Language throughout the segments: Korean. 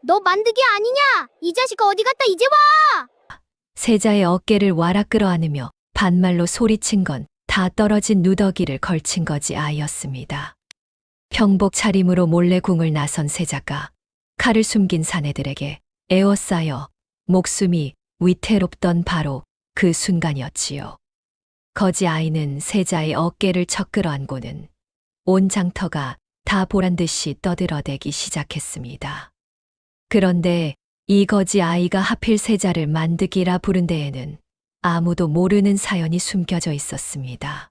너 만드기 아니냐? 이 자식 어디 갔다 이제 와! 세자의 어깨를 와락 끌어안으며 반말로 소리친 건 다 떨어진 누더기를 걸친 거지 아이였습니다. 평복 차림으로 몰래 궁을 나선 세자가 칼을 숨긴 사내들에게 에워싸여 목숨이 위태롭던 바로 그 순간이었지요. 거지 아이는 세자의 어깨를 척 끌어안고는 온 장터가 다 보란 듯이 떠들어대기 시작했습니다. 그런데 이 거지 아이가 하필 세자를 만드기라 부른 데에는 아무도 모르는 사연이 숨겨져 있었습니다.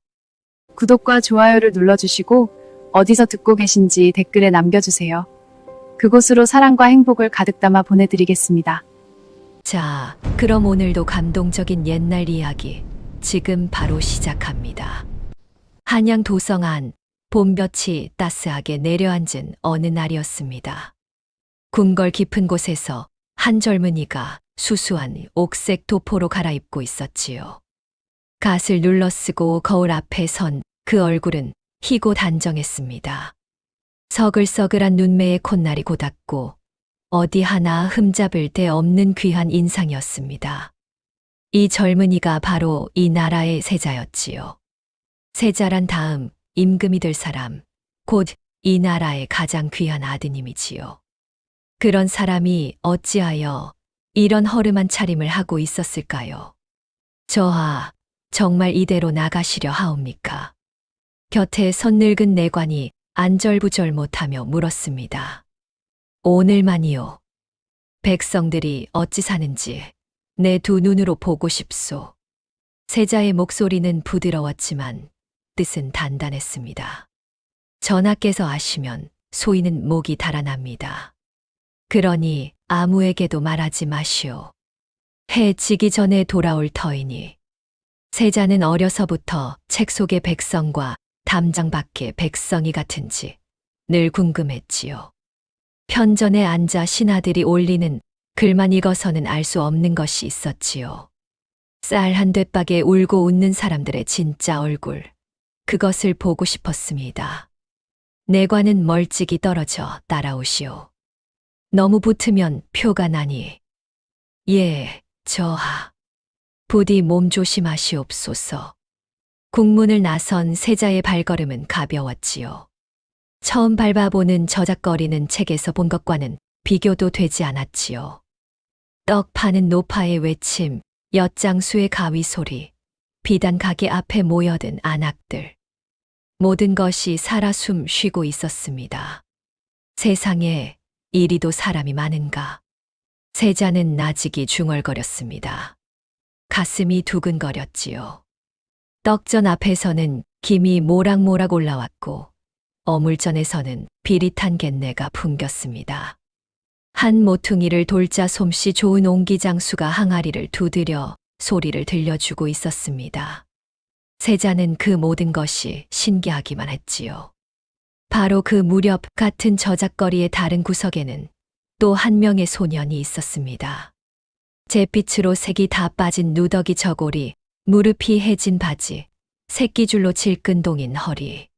구독과 좋아요를 눌러주시고 어디서 듣고 계신지 댓글에 남겨주세요. 그곳으로 사랑과 행복을 가득 담아 보내드리겠습니다. 자, 그럼 오늘도 감동적인 옛날 이야기 지금 바로 시작합니다. 한양 도성 안 봄볕이 따스하게 내려앉은 어느 날이었습니다. 궁궐 깊은 곳에서 한 젊은이가 수수한 옥색 도포로 갈아입고 있었지요. 갓을 눌러쓰고 거울 앞에 선 그 얼굴은 희고 단정했습니다. 서글서글한 눈매에 콧날이 고닫고 어디 하나 흠잡을 데 없는 귀한 인상이었습니다. 이 젊은이가 바로 이 나라의 세자였지요. 세자란 다음 임금이 될 사람, 곧 이 나라의 가장 귀한 아드님이지요. 그런 사람이 어찌하여 이런 허름한 차림을 하고 있었을까요? 저하, 정말 이대로 나가시려 하옵니까? 곁에 선 늙은 내관이 안절부절 못하며 물었습니다. 오늘만이요. 백성들이 어찌 사는지 내 두 눈으로 보고 싶소. 세자의 목소리는 부드러웠지만 뜻은 단단했습니다. 전하께서 아시면 소인은 목이 달아납니다. 그러니 아무에게도 말하지 마시오. 해 지기 전에 돌아올 터이니. 세자는 어려서부터 책 속의 백성과 담장 밖의 백성이 같은지 늘 궁금했지요. 편전에 앉아 신하들이 올리는 글만 읽어서는 알 수 없는 것이 있었지요. 쌀 한 되박에 울고 웃는 사람들의 진짜 얼굴, 그것을 보고 싶었습니다. 내관은 멀찍이 떨어져 따라오시오. 너무 붙으면 표가 나니. 예, 저하. 부디 몸 조심하시옵소서. 국문을 나선 세자의 발걸음은 가벼웠지요. 처음 밟아보는 저작거리는 책에서 본 것과는 비교도 되지 않았지요. 떡 파는 노파의 외침, 엿장수의 가위 소리, 비단 가게 앞에 모여든 안악들. 모든 것이 살아 숨 쉬고 있었습니다. 세상에 이리도 사람이 많은가. 세자는 나직이 중얼거렸습니다. 가슴이 두근거렸지요. 떡전 앞에서는 김이 모락모락 올라왔고 어물전에서는 비릿한 갯내가 풍겼습니다. 한 모퉁이를 돌자 솜씨 좋은 옹기장수가 항아리를 두드려 소리를 들려주고 있었습니다. 세자는 그 모든 것이 신기하기만 했지요. 바로 그 무렵 같은 저작거리의 다른 구석에는 또 한 명의 소년이 있었습니다. 잿빛으로 색이 다 빠진 누더기 저고리, 무릎이 해진 바지, 새끼줄로 질끈동인 허리.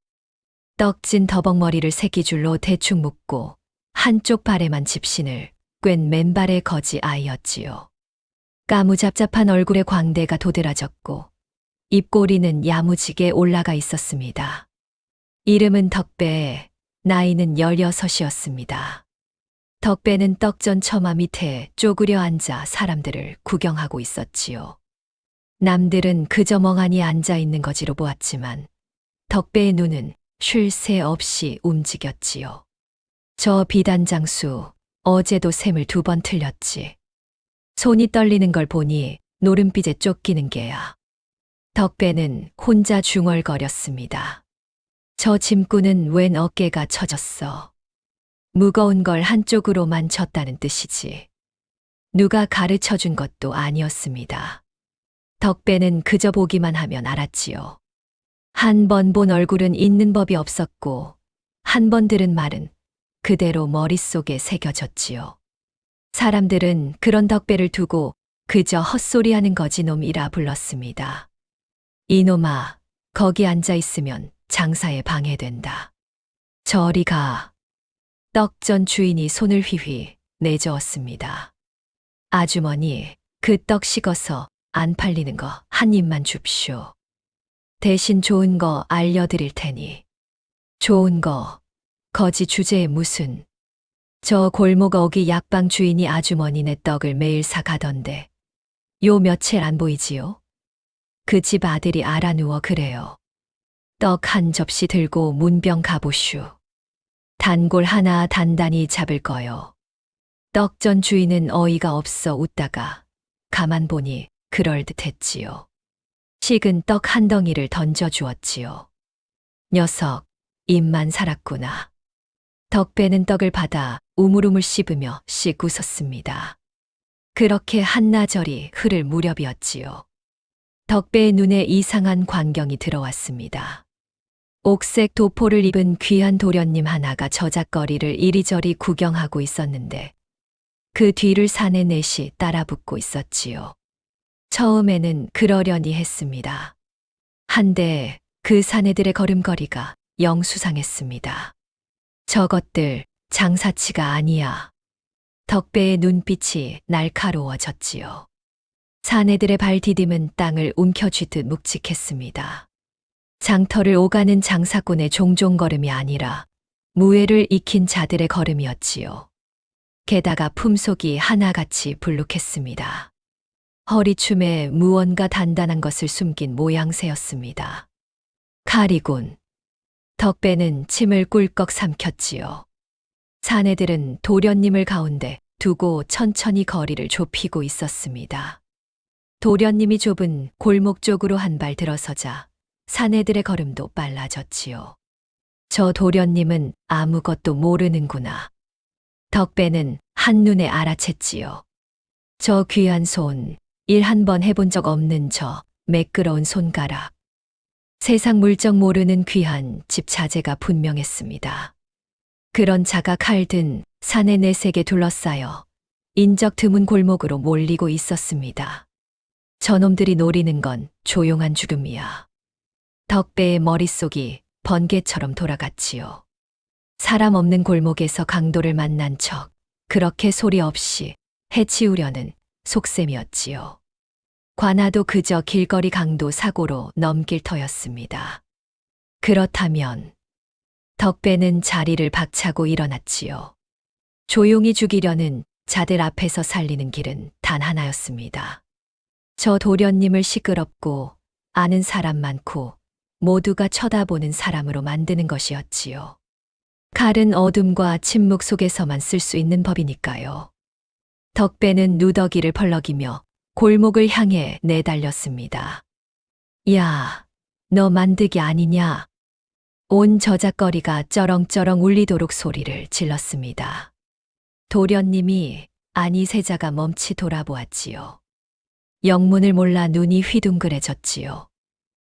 떡진 더벅머리를 새끼줄로 대충 묶고 한쪽 발에만 집신을 꿰ν 맨발의 거지 아이였지요. 까무잡잡한 얼굴에 광대가 도드라졌고 입꼬리는 야무지게 올라가 있었습니다. 이름은 덕배, 나이는 16이었습니다. 덕배는 떡전 처마 밑에 쪼그려 앉아 사람들을 구경하고 있었지요. 남들은 그저 멍하니 앉아 있는 거지로 보았지만 덕배의 눈은 쉴 새 없이 움직였지요. 저 비단장수, 어제도 셈을 2번 틀렸지. 손이 떨리는 걸 보니 노름빚에 쫓기는 게야. 덕배는 혼자 중얼거렸습니다. 저 짐꾼은 웬 어깨가 처졌어. 무거운 걸 한쪽으로만 졌다는 뜻이지. 누가 가르쳐 준 것도 아니었습니다. 덕배는 그저 보기만 하면 알았지요. 한 번 본 얼굴은 잊는 법이 없었고 한 번 들은 말은 그대로 머릿속에 새겨졌지요. 사람들은 그런 덕배를 두고 그저 헛소리하는 거지놈이라 불렀습니다. 이놈아, 거기 앉아 있으면 장사에 방해된다. 저리 가. 떡전 주인이 손을 휘휘 내저었습니다. 아주머니, 그 떡 식어서 안 팔리는 거 한 입만 줍쇼. 대신 좋은 거 알려드릴 테니. 좋은 거, 거지 주제에 무슨. 저 골목 어기 약방 주인이 아주머니네 떡을 매일 사가던데. 요 며칠 안 보이지요? 그 집 아들이 알아 누워 그래요. 떡 한 접시 들고 문병 가보슈. 단골 하나 단단히 잡을 거요. 떡전 주인은 어이가 없어 웃다가 가만 보니 그럴듯 했지요. 식은 떡 한 덩이를 던져 주었지요. 녀석, 입만 살았구나. 덕배는 떡을 받아 우물우물 씹으며 씩 웃었습니다. 그렇게 한나절이 흐를 무렵이었지요. 덕배의 눈에 이상한 광경이 들어왔습니다. 옥색 도포를 입은 귀한 도련님 하나가 저작거리를 이리저리 구경하고 있었는데 그 뒤를 사내 넷이 따라붙고 있었지요. 처음에는 그러려니 했습니다. 한데 그 사내들의 걸음걸이가 영 수상했습니다. 저것들 장사치가 아니야. 덕배의 눈빛이 날카로워졌지요. 사내들의 발 디딤은 땅을 움켜쥐듯 묵직했습니다. 장터를 오가는 장사꾼의 종종 걸음이 아니라 무예를 익힌 자들의 걸음이었지요. 게다가 품속이 하나같이 불룩했습니다. 허리춤에 무언가 단단한 것을 숨긴 모양새였습니다. 칼이군. 덕배는 침을 꿀꺽 삼켰지요. 사내들은 도련님을 가운데 두고 천천히 거리를 좁히고 있었습니다. 도련님이 좁은 골목 쪽으로 한 발 들어서자 사내들의 걸음도 빨라졌지요. 저 도련님은 아무것도 모르는구나. 덕배는 한눈에 알아챘지요. 저 귀한 손, 일 한 번 해본 적 없는 저 매끄러운 손가락. 세상 물정 모르는 귀한 집 자재가 분명했습니다. 그런 자가 칼 든 사내 네색에 둘러싸여 인적 드문 골목으로 몰리고 있었습니다. 저놈들이 노리는 건 조용한 죽음이야. 덕배의 머릿속이 번개처럼 돌아갔지요. 사람 없는 골목에서 강도를 만난 척 그렇게 소리 없이 해치우려는 속셈이었지요. 관아도 그저 길거리 강도 사고로 넘길 터였습니다. 그렇다면 덕배는 자리를 박차고 일어났지요. 조용히 죽이려는 자들 앞에서 살리는 길은 단 하나였습니다. 저 도련님을 시끄럽고 아는 사람 많고 모두가 쳐다보는 사람으로 만드는 것이었지요. 칼은 어둠과 침묵 속에서만 쓸 수 있는 법이니까요. 덕배는 누더기를 펄럭이며 골목을 향해 내달렸습니다. 야, 너 만드기 아니냐? 온 저작거리가 쩌렁쩌렁 울리도록 소리를 질렀습니다. 도련님이 아니 세자가 멈치 돌아보았지요. 영문을 몰라 눈이 휘둥그레졌지요.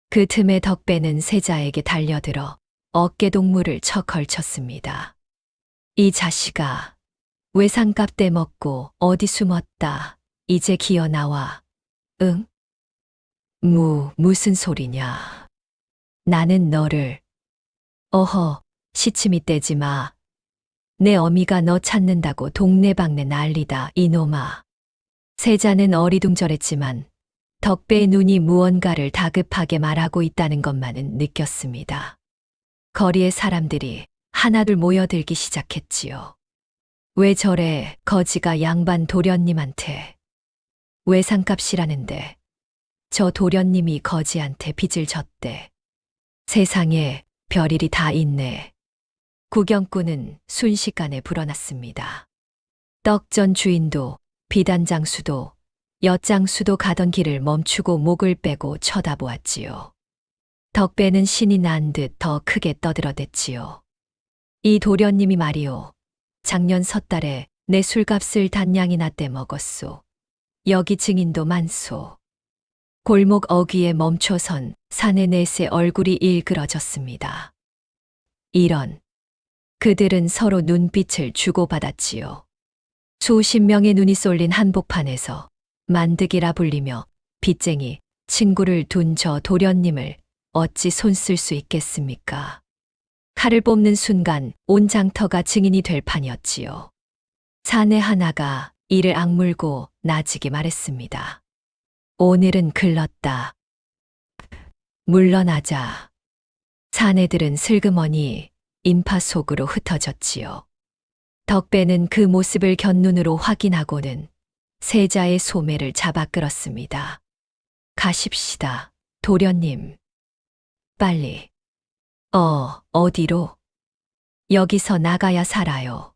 그 틈에 덕배는 세자에게 달려들어 어깨 동무를 척 걸쳤습니다. 이 자식아, 외상값 떼먹고 어디 숨었다. 이제 기어 나와. 응? 무슨 소리냐. 나는 너를. 어허, 시치미 떼지 마. 내 어미가 너 찾는다고 동네방네 난리다, 이놈아. 세자는 어리둥절했지만 덕배의 눈이 무언가를 다급하게 말하고 있다는 것만은 느꼈습니다. 거리의 사람들이 하나둘 모여들기 시작했지요. 왜 저래 거지가 양반 도련님한테. 외상값이라는데 저 도련님이 거지한테 빚을 졌대. 세상에 별일이 다 있네. 구경꾼은 순식간에 불어났습니다. 떡전 주인도 비단장수도 엿장수도 가던 길을 멈추고 목을 빼고 쳐다보았지요. 덕배는 신이 난 듯 더 크게 떠들어댔지요. 이 도련님이 말이오. 작년 섣달에 내 술값을 단량이나 떼먹었소. 여기 증인도 많소. 골목 어귀에 멈춰선 사내 넷의 얼굴이 일그러졌습니다. 이런. 그들은 서로 눈빛을 주고받았지요. 수십 명의 눈이 쏠린 한복판에서 만득이라 불리며 빚쟁이 친구를 둔 저 도련님을 어찌 손쓸 수 있겠습니까? 칼을 뽑는 순간 온 장터가 증인이 될 판이었지요. 사내 하나가 이를 악물고 나지게 말했습니다. 오늘은 글렀다. 물러나자. 사내들은 슬그머니 인파 속으로 흩어졌지요. 덕배는 그 모습을 곁눈으로 확인하고는 세자의 소매를 잡아 끌었습니다. 가십시다, 도련님. 빨리. 어디로? 여기서 나가야 살아요.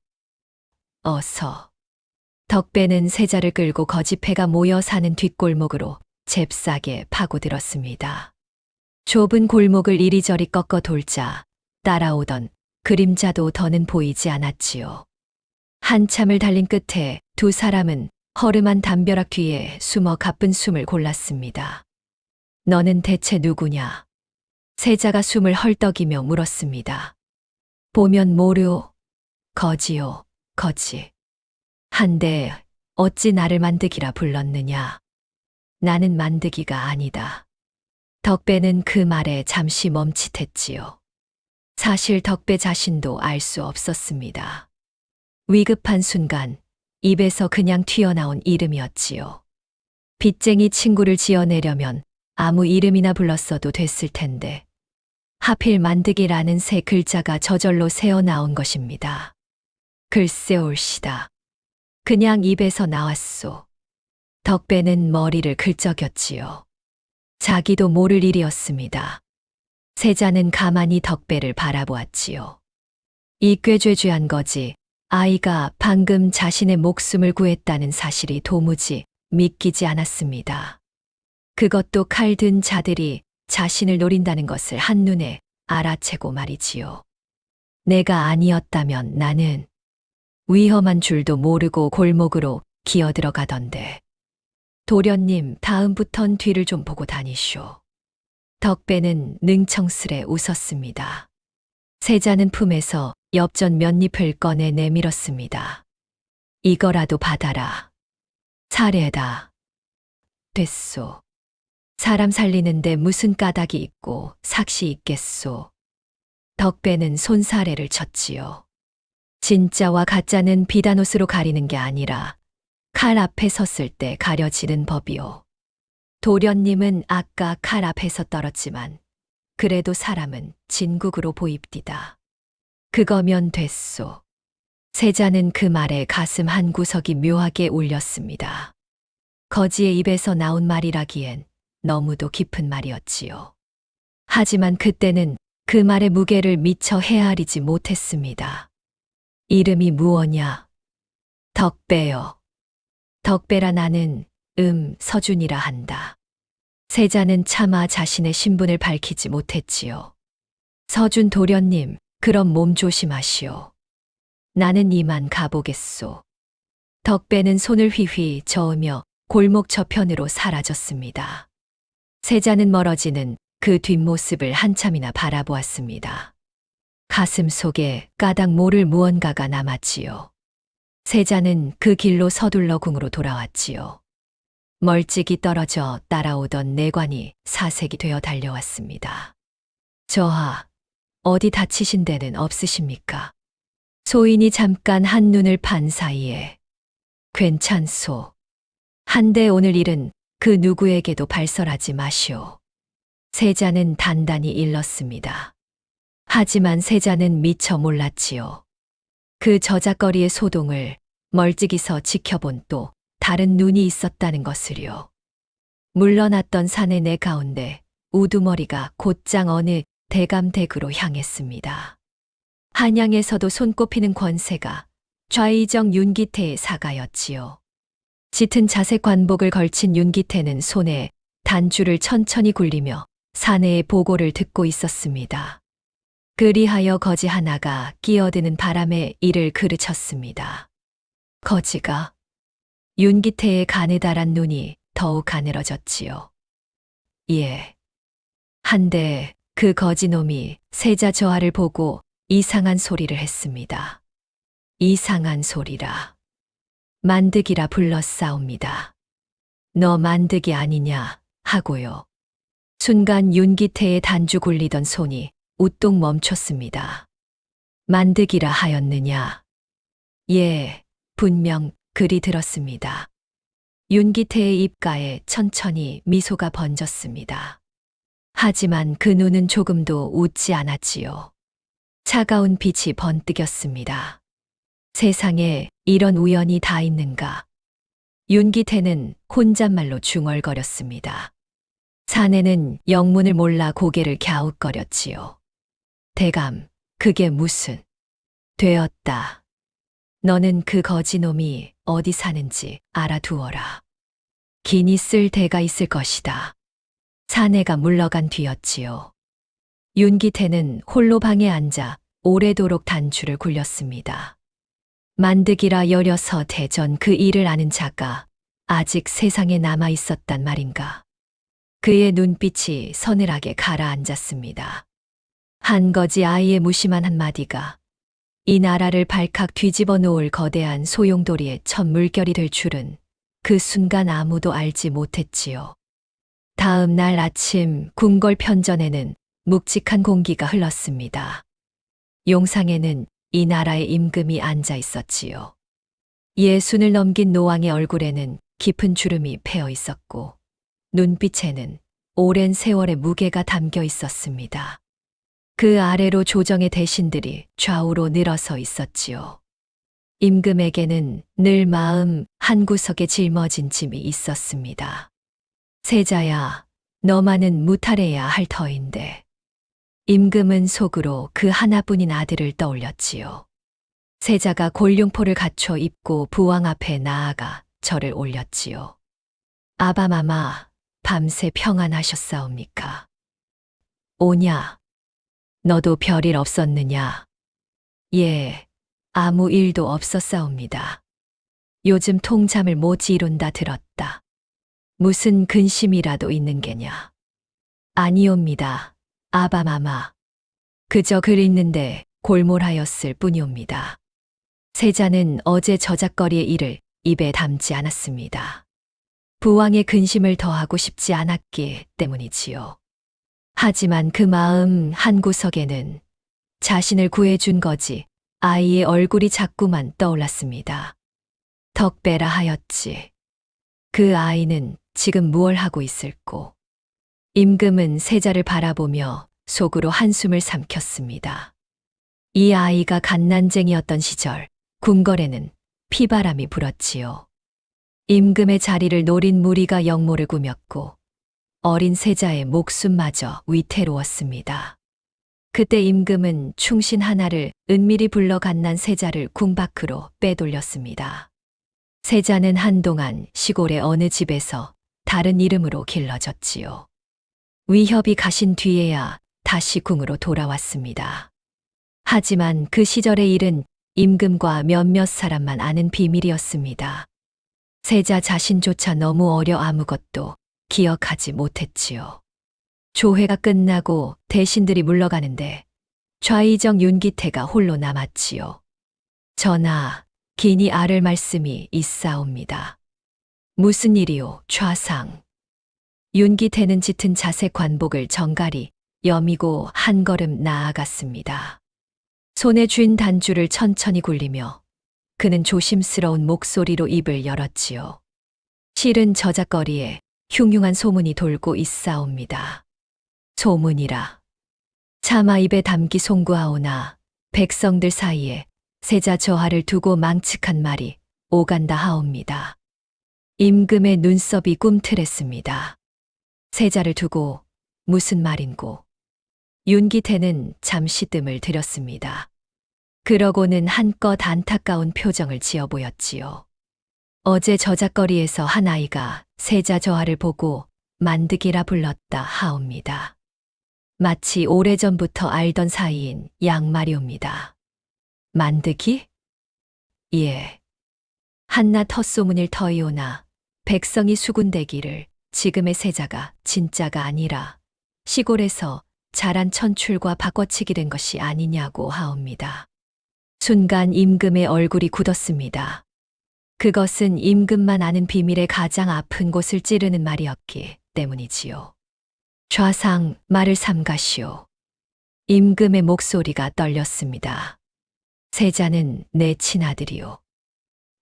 어서. 덕배는 세자를 끌고 거지패가 모여 사는 뒷골목으로 잽싸게 파고들었습니다. 좁은 골목을 이리저리 꺾어 돌자 따라오던 그림자도 더는 보이지 않았지요. 한참을 달린 끝에 두 사람은 허름한 담벼락 뒤에 숨어 가쁜 숨을 골랐습니다. 너는 대체 누구냐? 세자가 숨을 헐떡이며 물었습니다. 보면 모르오. 거지요, 거지. 한데 어찌 나를 만드기라 불렀느냐? 나는 만드기가 아니다. 덕배는 그 말에 잠시 멈칫했지요. 사실 덕배 자신도 알 수 없었습니다. 위급한 순간 입에서 그냥 튀어나온 이름이었지요. 빚쟁이 친구를 지어내려면 아무 이름이나 불렀어도 됐을 텐데 하필 만드기라는 세 글자가 저절로 새어나온 것입니다. 글쎄 옳시다. 그냥 입에서 나왔소. 덕배는 머리를 긁적였지요. 자기도 모를 일이었습니다. 세자는 가만히 덕배를 바라보았지요. 이 꾀죄죄한 거지 아이가 방금 자신의 목숨을 구했다는 사실이 도무지 믿기지 않았습니다. 그것도 칼 든 자들이 자신을 노린다는 것을 한눈에 알아채고 말이지요. 내가 아니었다면 나는 위험한 줄도 모르고 골목으로 기어들어가던데. 도련님, 다음부턴 뒤를 좀 보고 다니쇼. 덕배는 능청스레 웃었습니다. 세자는 품에서 엽전 몇 잎을 꺼내 내밀었습니다. 이거라도 받아라. 사례다. 됐소. 사람 살리는데 무슨 까닭이 있고 삭시 있겠소. 덕배는 손사래를 쳤지요. 진짜와 가짜는 비단옷으로 가리는 게 아니라 칼 앞에 섰을 때 가려지는 법이요. 도련님은 아까 칼 앞에서 떨었지만 그래도 사람은 진국으로 보입디다. 그거면 됐소. 세자는 그 말에 가슴 한 구석이 묘하게 울렸습니다. 거지의 입에서 나온 말이라기엔 너무도 깊은 말이었지요. 하지만 그때는 그 말의 무게를 미처 헤아리지 못했습니다. 이름이 무엇냐? 덕배요. 덕배라 나는 서준이라 한다. 세자는 차마 자신의 신분을 밝히지 못했지요. 서준 도련님, 그럼 몸 조심하시오. 나는 이만 가보겠소. 덕배는 손을 휘휘 저으며 골목 저편으로 사라졌습니다. 세자는 멀어지는 그 뒷모습을 한참이나 바라보았습니다. 가슴 속에 까닭 모를 무언가가 남았지요. 세자는 그 길로 서둘러 궁으로 돌아왔지요. 멀찍이 떨어져 따라오던 내관이 사색이 되어 달려왔습니다. 저하, 어디 다치신 데는 없으십니까? 소인이 잠깐 한눈을 판 사이에 괜찮소. 한데 오늘 일은 그 누구에게도 발설하지 마시오. 세자는 단단히 일렀습니다. 하지만 세자는 미처 몰랐지요. 그 저작거리의 소동을 멀찍이서 지켜본 또 다른 눈이 있었다는 것을요. 물러났던 산의 내 가운데 우두머리가 곧장 어느 대감댁으로 향했습니다. 한양에서도 손꼽히는 권세가 좌의정 윤기태의 사가였지요. 짙은 자색 관복을 걸친 윤기태는 손에 단줄을 천천히 굴리며 사내의 보고를 듣고 있었습니다. 그리하여 거지 하나가 끼어드는 바람에 이를 그르쳤습니다. 거지가 윤기태의 가느다란 눈이 더욱 가늘어졌지요. 예. 한데 그 거지놈이 세자 저하를 보고 이상한 소리를 했습니다. 이상한 소리라. 만드기라 불렀사옵니다. 너 만드기 아니냐 하고요. 순간 윤기태의 단주 굴리던 손이 우뚝 멈췄습니다. 만드기라 하였느냐? 예, 분명 그리 들었습니다. 윤기태의 입가에 천천히 미소가 번졌습니다. 하지만 그 눈은 조금도 웃지 않았지요. 차가운 빛이 번뜩였습니다. 세상에 이런 우연이 다 있는가? 윤기태는 혼잣말로 중얼거렸습니다. 사내는 영문을 몰라 고개를 갸웃거렸지요. 대감, 그게 무슨... 되었다. 너는 그 거지놈이 어디 사는지 알아두어라. 기니 쓸 데가 있을 것이다. 사내가 물러간 뒤였지요. 윤기태는 홀로 방에 앉아 오래도록 단추를 굴렸습니다. 만득이라 여려서 대전 그 일을 아는 자가 아직 세상에 남아 있었단 말인가. 그의 눈빛이 서늘하게 가라앉았습니다. 한 거지 아이의 무심한 한마디가 이 나라를 발칵 뒤집어 놓을 거대한 소용돌이의 첫 물결이 될 줄은 그 순간 아무도 알지 못했지요. 다음 날 아침 궁궐 편전에는 묵직한 공기가 흘렀습니다. 용상에는 이 나라의 임금이 앉아 있었지요. 60을 넘긴 노왕의 얼굴에는 깊은 주름이 패어 있었고 눈빛에는 오랜 세월의 무게가 담겨 있었습니다. 그 아래로 조정의 대신들이 좌우로 늘어서 있었지요. 임금에게는 늘 마음 한구석에 짊어진 짐이 있었습니다. 세자야, 너만은 무탈해야 할 터인데. 임금은 속으로 그 하나뿐인 아들을 떠올렸지요. 세자가 골룡포를 갖춰 입고 부왕 앞에 나아가 절을 올렸지요. 아바마마, 밤새 평안하셨사옵니까? 오냐? 너도 별일 없었느냐? 예, 아무 일도 없었사옵니다. 요즘 통잠을 못 이룬다 들었다. 무슨 근심이라도 있는 게냐? 아니옵니다. 아바마마. 그저 글 읽는데 골몰하였을 뿐이옵니다. 세자는 어제 저작거리의 일을 입에 담지 않았습니다. 부왕의 근심을 더하고 싶지 않았기 때문이지요. 하지만 그 마음 한구석에는 자신을 구해준 거지 아이의 얼굴이 자꾸만 떠올랐습니다. 덕배라 하였지. 그 아이는 지금 무얼 하고 있을꼬? 임금은 세자를 바라보며 속으로 한숨을 삼켰습니다. 이 아이가 갓난쟁이였던 시절 궁궐에는 피바람이 불었지요. 임금의 자리를 노린 무리가 역모를 꾸몄고 어린 세자의 목숨마저 위태로웠습니다. 그때 임금은 충신 하나를 은밀히 불러 갓난 세자를 궁 밖으로 빼돌렸습니다. 세자는 한동안 시골의 어느 집에서 다른 이름으로 길러졌지요. 위협이 가신 뒤에야 다시 궁으로 돌아왔습니다. 하지만 그 시절의 일은 임금과 몇몇 사람만 아는 비밀이었습니다. 세자 자신조차 너무 어려 아무것도 기억하지 못했지요. 조회가 끝나고 대신들이 물러가는데 좌의정 윤기태가 홀로 남았지요. 전하, 기니 아를 말씀이 있사옵니다. 무슨 일이오, 좌상? 윤기태는 짙은 자색 관복을 정갈히 여미고 한 걸음 나아갔습니다. 손에 쥔 단주를 천천히 굴리며 그는 조심스러운 목소리로 입을 열었지요. 실은 저작거리에 흉흉한 소문이 돌고 있사옵니다. 소문이라. 차마 입에 담기 송구하오나 백성들 사이에 세자 저하를 두고 망측한 말이 오간다 하옵니다. 임금의 눈썹이 꿈틀했습니다. 세자를 두고 무슨 말인고? 윤기태는 잠시 뜸을 들였습니다. 그러고는 한껏 안타까운 표정을 지어 보였지요. 어제 저작거리에서 한 아이가 세자 저하를 보고 만득이라 불렀다 하옵니다. 마치 오래전부터 알던 사이인 양말이옵니다. 만득이? 예. 한낱 헛소문일 터이오나 백성이 수군대기를 지금의 세자가 진짜가 아니라 시골에서 자란 천출과 바꿔치기 된 것이 아니냐고 하옵니다. 순간 임금의 얼굴이 굳었습니다. 그것은 임금만 아는 비밀의 가장 아픈 곳을 찌르는 말이었기 때문이지요. 좌상, 말을 삼가시오. 임금의 목소리가 떨렸습니다. 세자는 내 친아들이오.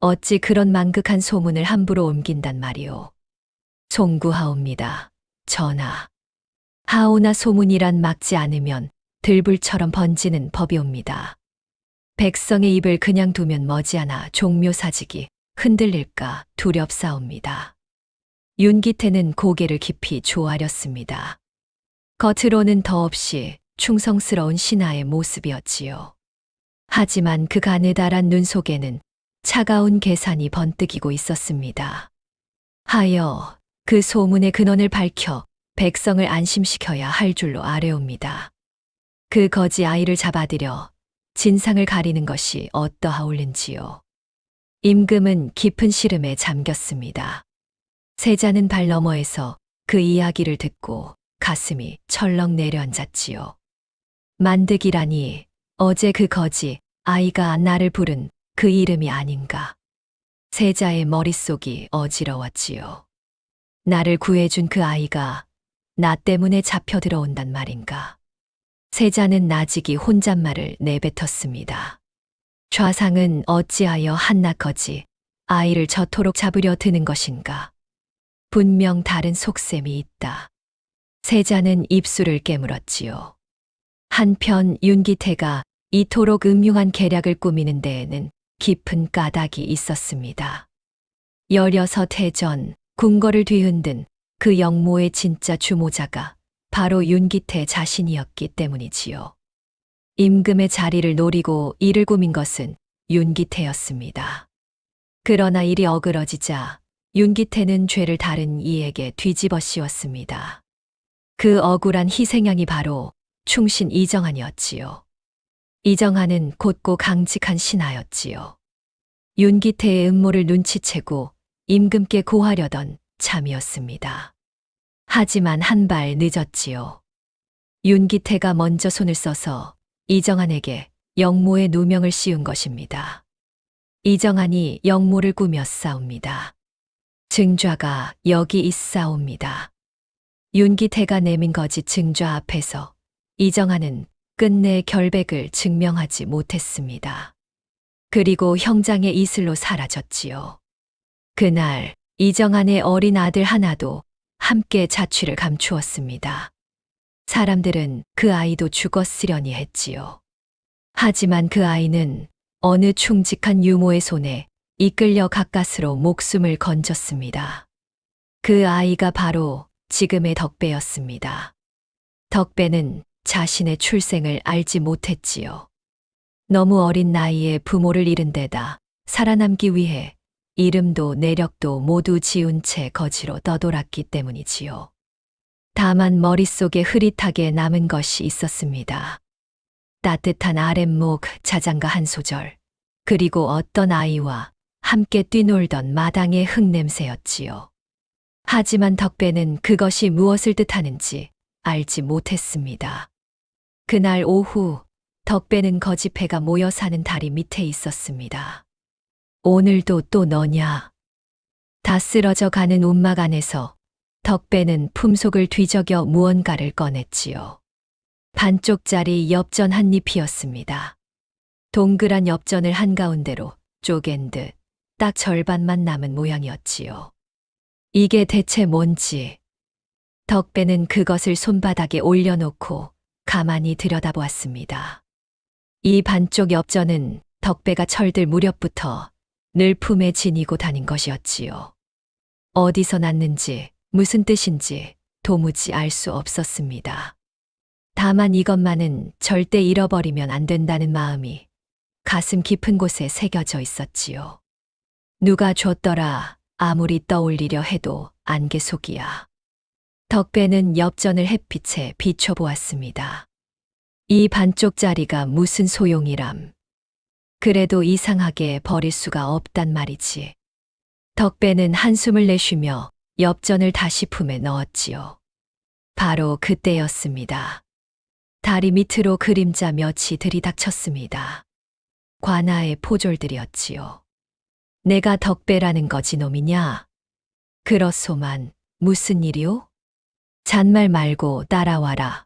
어찌 그런 망극한 소문을 함부로 옮긴단 말이오. 송구하옵니다. 전하. 하오나 소문이란 막지 않으면 들불처럼 번지는 법이옵니다. 백성의 입을 그냥 두면 머지않아 종묘사직이 흔들릴까 두렵사옵니다. 윤기태는 고개를 깊이 조아렸습니다. 겉으로는 더없이 충성스러운 신하의 모습이었지요. 하지만 그 가느다란 눈 속에는 차가운 계산이 번뜩이고 있었습니다. 하여 그 소문의 근원을 밝혀 백성을 안심시켜야 할 줄로 아뢰옵니다. 그 거지 아이를 잡아들여 진상을 가리는 것이 어떠하올는지요. 임금은 깊은 시름에 잠겼습니다. 세자는 발 너머에서 그 이야기를 듣고 가슴이 철렁 내려앉았지요. 만득이라니 어제 그 거지 아이가 나를 부른 그 이름이 아닌가. 세자의 머릿속이 어지러웠지요. 나를 구해준 그 아이가 나 때문에 잡혀 들어온단 말인가. 세자는 나직이 혼잣말을 내뱉었습니다. 좌상은 어찌하여 한낱 거지 아이를 저토록 잡으려 드는 것인가. 분명 다른 속셈이 있다. 세자는 입술을 깨물었지요. 한편 윤기태가 이토록 음흉한 계략을 꾸미는 데에는 깊은 까닭이 있었습니다. 16해 전 궁궐을 뒤흔든 그 영모의 진짜 주모자가 바로 윤기태 자신이었기 때문이지요. 임금의 자리를 노리고 일을 꾸민 것은 윤기태였습니다. 그러나 일이 어그러지자 윤기태는 죄를 다른 이에게 뒤집어 씌웠습니다. 그 억울한 희생양이 바로 충신 이정한이었지요. 이정한은 곧고 강직한 신하였지요. 윤기태의 음모를 눈치채고 임금께 고하려던 참이었습니다. 하지만 한 발 늦었지요. 윤기태가 먼저 손을 써서 이정한에게 영모의 누명을 씌운 것입니다. 이정한이 영모를 꾸며 싸웁니다. 증좌가 여기 있사옵니다. 윤기태가 내민 거짓 증좌 앞에서 이정한은 끝내 결백을 증명하지 못했습니다. 그리고 형장의 이슬로 사라졌지요. 그날 이정한의 어린 아들 하나도 함께 자취를 감추었습니다. 사람들은 그 아이도 죽었으려니 했지요. 하지만 그 아이는 어느 충직한 유모의 손에 이끌려 가까스로 목숨을 건졌습니다. 그 아이가 바로 지금의 덕배였습니다. 덕배는 자신의 출생을 알지 못했지요. 너무 어린 나이에 부모를 잃은 데다 살아남기 위해 이름도 내력도 모두 지운 채 거지로 떠돌았기 때문이지요. 다만 머릿속에 흐릿하게 남은 것이 있었습니다. 따뜻한 아랫목 자장가 한 소절, 그리고 어떤 아이와 함께 뛰놀던 마당의 흙냄새였지요. 하지만 덕배는 그것이 무엇을 뜻하는지 알지 못했습니다. 그날 오후 덕배는 거지패가 모여 사는 다리 밑에 있었습니다. 오늘도 또 너냐? 다 쓰러져 가는 움막 안에서 덕배는 품속을 뒤적여 무언가를 꺼냈지요. 반쪽짜리 엽전 한 잎이었습니다. 동그란 엽전을 한가운데로 쪼갠 듯 딱 절반만 남은 모양이었지요. 이게 대체 뭔지. 덕배는 그것을 손바닥에 올려놓고 가만히 들여다보았습니다. 이 반쪽 엽전은 덕배가 철들 무렵부터 늘 품에 지니고 다닌 것이었지요. 어디서 났는지 무슨 뜻인지 도무지 알 수 없었습니다. 다만 이것만은 절대 잃어버리면 안 된다는 마음이 가슴 깊은 곳에 새겨져 있었지요. 누가 줬더라 아무리 떠올리려 해도 안개 속이야. 덕배는 엽전을 햇빛에 비춰보았습니다. 이 반쪽짜리가 무슨 소용이람. 그래도 이상하게 버릴 수가 없단 말이지. 덕배는 한숨을 내쉬며 엽전을 다시 품에 넣었지요. 바로 그때였습니다. 다리 밑으로 그림자 몇이 들이닥쳤습니다. 관아의 포졸들이었지요. 내가 덕배라는 거지 놈이냐? 그렇소만 무슨 일이오? 잔말 말고 따라와라.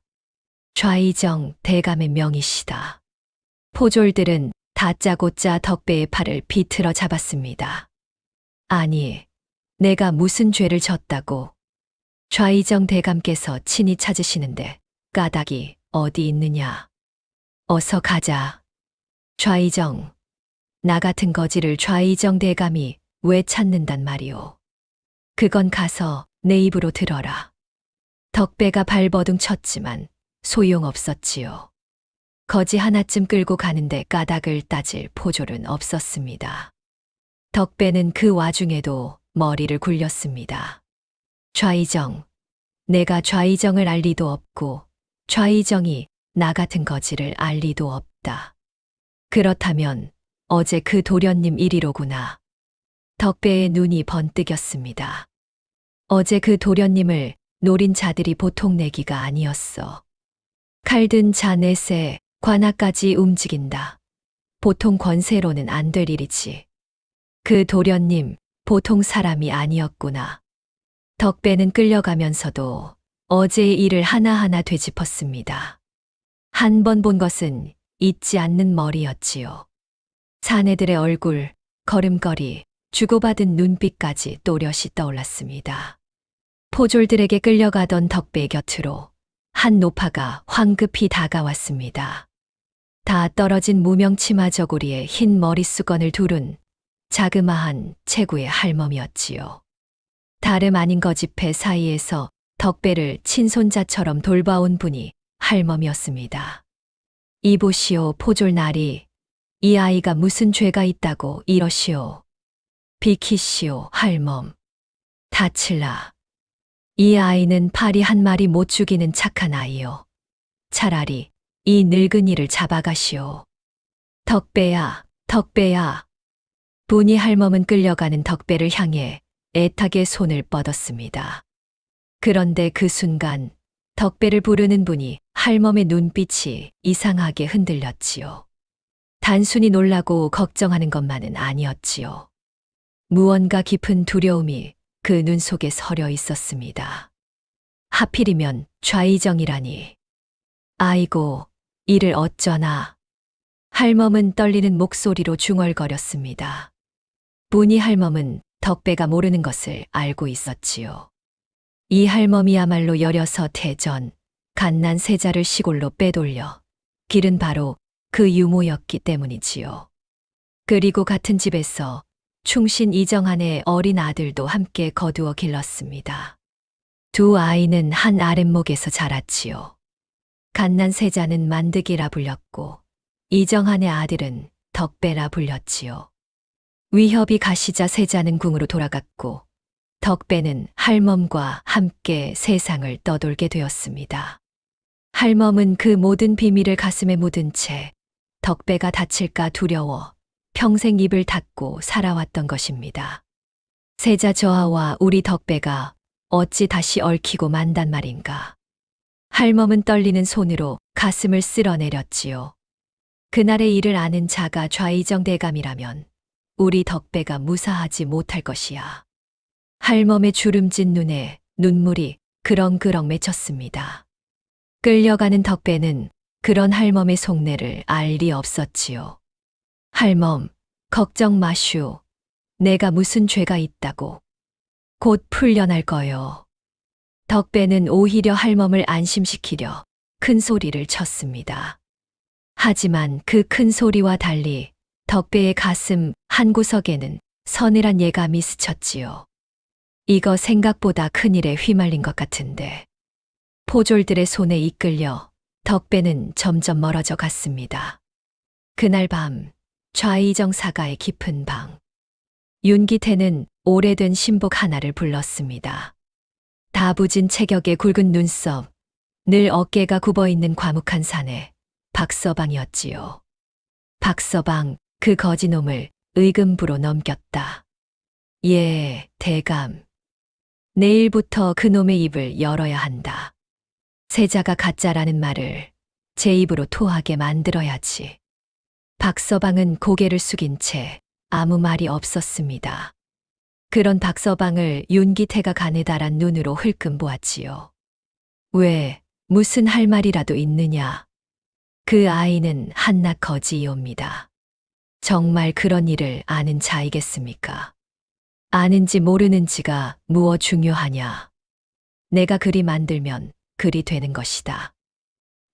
좌이정 대감의 명이시다. 포졸들은 다짜고짜 덕배의 팔을 비틀어 잡았습니다. 아니, 내가 무슨 죄를 졌다고? 좌이정 대감께서 친히 찾으시는데 까닭이 어디 있느냐? 어서 가자. 좌이정, 나 같은 거지를 좌이정 대감이 왜 찾는단 말이오? 그건 가서 내 입으로 들어라. 덕배가 발버둥 쳤지만 소용없었지요. 거지 하나쯤 끌고 가는데 까닭을 따질 포졸은 없었습니다. 덕배는 그 와중에도 머리를 굴렸습니다. 좌이정, 내가 좌이정을 알 리도 없고 좌이정이 나 같은 거지를 알 리도 없다. 그렇다면 어제 그 도련님 일이로구나. 덕배의 눈이 번뜩였습니다. 어제 그 도련님을 노린 자들이 보통 내기가 아니었어. 칼든 자 넷에 관아까지 움직인다. 보통 권세로는 안 될 일이지. 그 도련님 보통 사람이 아니었구나. 덕배는 끌려가면서도 어제의 일을 하나하나 되짚었습니다. 한 번 본 것은 잊지 않는 머리였지요. 사내들의 얼굴, 걸음걸이, 주고받은 눈빛까지 또렷이 떠올랐습니다. 포졸들에게 끌려가던 덕배 곁으로 한 노파가 황급히 다가왔습니다. 다 떨어진 무명 치마 저고리에 흰 머리수건을 두른 자그마한 체구의 할멈이었지요. 다름 아닌 거짓패 사이에서 덕배를 친손자처럼 돌봐온 분이 할멈이었습니다. 이보시오 포졸나리, 이 아이가 무슨 죄가 있다고 이러시오. 비키시오 할멈. 다칠라. 이 아이는 파리 한 마리 못 죽이는 착한 아이요. 차라리 이 늙은이를 잡아가시오. 덕배야, 덕배야. 분이 할멈은 끌려가는 덕배를 향해 애타게 손을 뻗었습니다. 그런데 그 순간 덕배를 부르는 분이 할멈의 눈빛이 이상하게 흔들렸지요. 단순히 놀라고 걱정하는 것만은 아니었지요. 무언가 깊은 두려움이 그 눈 속에 서려 있었습니다. 하필이면 좌이정이라니. 아이고, 이를 어쩌나. 할멈은 떨리는 목소리로 중얼거렸습니다. 분이 할멈은 덕배가 모르는 것을 알고 있었지요. 이 할멈이야말로 여려서 해전, 갓난 세자를 시골로 빼돌려 기른 바로 그 유모였기 때문이지요. 그리고 같은 집에서 충신 이정한의 어린 아들도 함께 거두어 길렀습니다. 두 아이는 한 아랫목에서 자랐지요. 갓난 세자는 만득이라 불렸고 이정한의 아들은 덕배라 불렸지요. 위협이 가시자 세자는 궁으로 돌아갔고 덕배는 할멈과 함께 세상을 떠돌게 되었습니다. 할멈은 그 모든 비밀을 가슴에 묻은 채 덕배가 다칠까 두려워 평생 입을 닫고 살아왔던 것입니다. 세자 저하와 우리 덕배가 어찌 다시 얽히고 만단 말인가. 할멈은 떨리는 손으로 가슴을 쓸어내렸지요. 그날의 일을 아는 자가 좌이정 대감이라면 우리 덕배가 무사하지 못할 것이야. 할멈의 주름진 눈에 눈물이 그렁그렁 맺혔습니다. 끌려가는 덕배는 그런 할멈의 속내를 알 리 없었지요. 할멈, 걱정 마슈. 내가 무슨 죄가 있다고. 곧 풀려날 거요. 덕배는 오히려 할멈을 안심시키려 큰 소리를 쳤습니다. 하지만 그 큰 소리와 달리 덕배의 가슴 한구석에는 서늘한 예감이 스쳤지요. 이거 생각보다 큰일에 휘말린 것 같은데. 포졸들의 손에 이끌려 덕배는 점점 멀어져 갔습니다. 그날 밤 좌이정 사가의 깊은 방. 윤기태는 오래된 신복 하나를 불렀습니다. 다부진 체격의 굵은 눈썹, 늘 어깨가 굽어있는 과묵한 사내, 박서방이었지요. 박서방, 그 거지놈을 의금부로 넘겼다. 예, 대감. 내일부터 그놈의 입을 열어야 한다. 세자가 가짜라는 말을 제 입으로 토하게 만들어야지. 박서방은 고개를 숙인 채 아무 말이 없었습니다. 그런 박서방을 윤기태가 가느다란 눈으로 흘끔 보았지요. 왜, 무슨 할 말이라도 있느냐. 그 아이는 한낱 거지이옵니다. 정말 그런 일을 아는 자이겠습니까? 아는지 모르는지가 무엇 중요하냐. 내가 글이 만들면 글이 되는 것이다.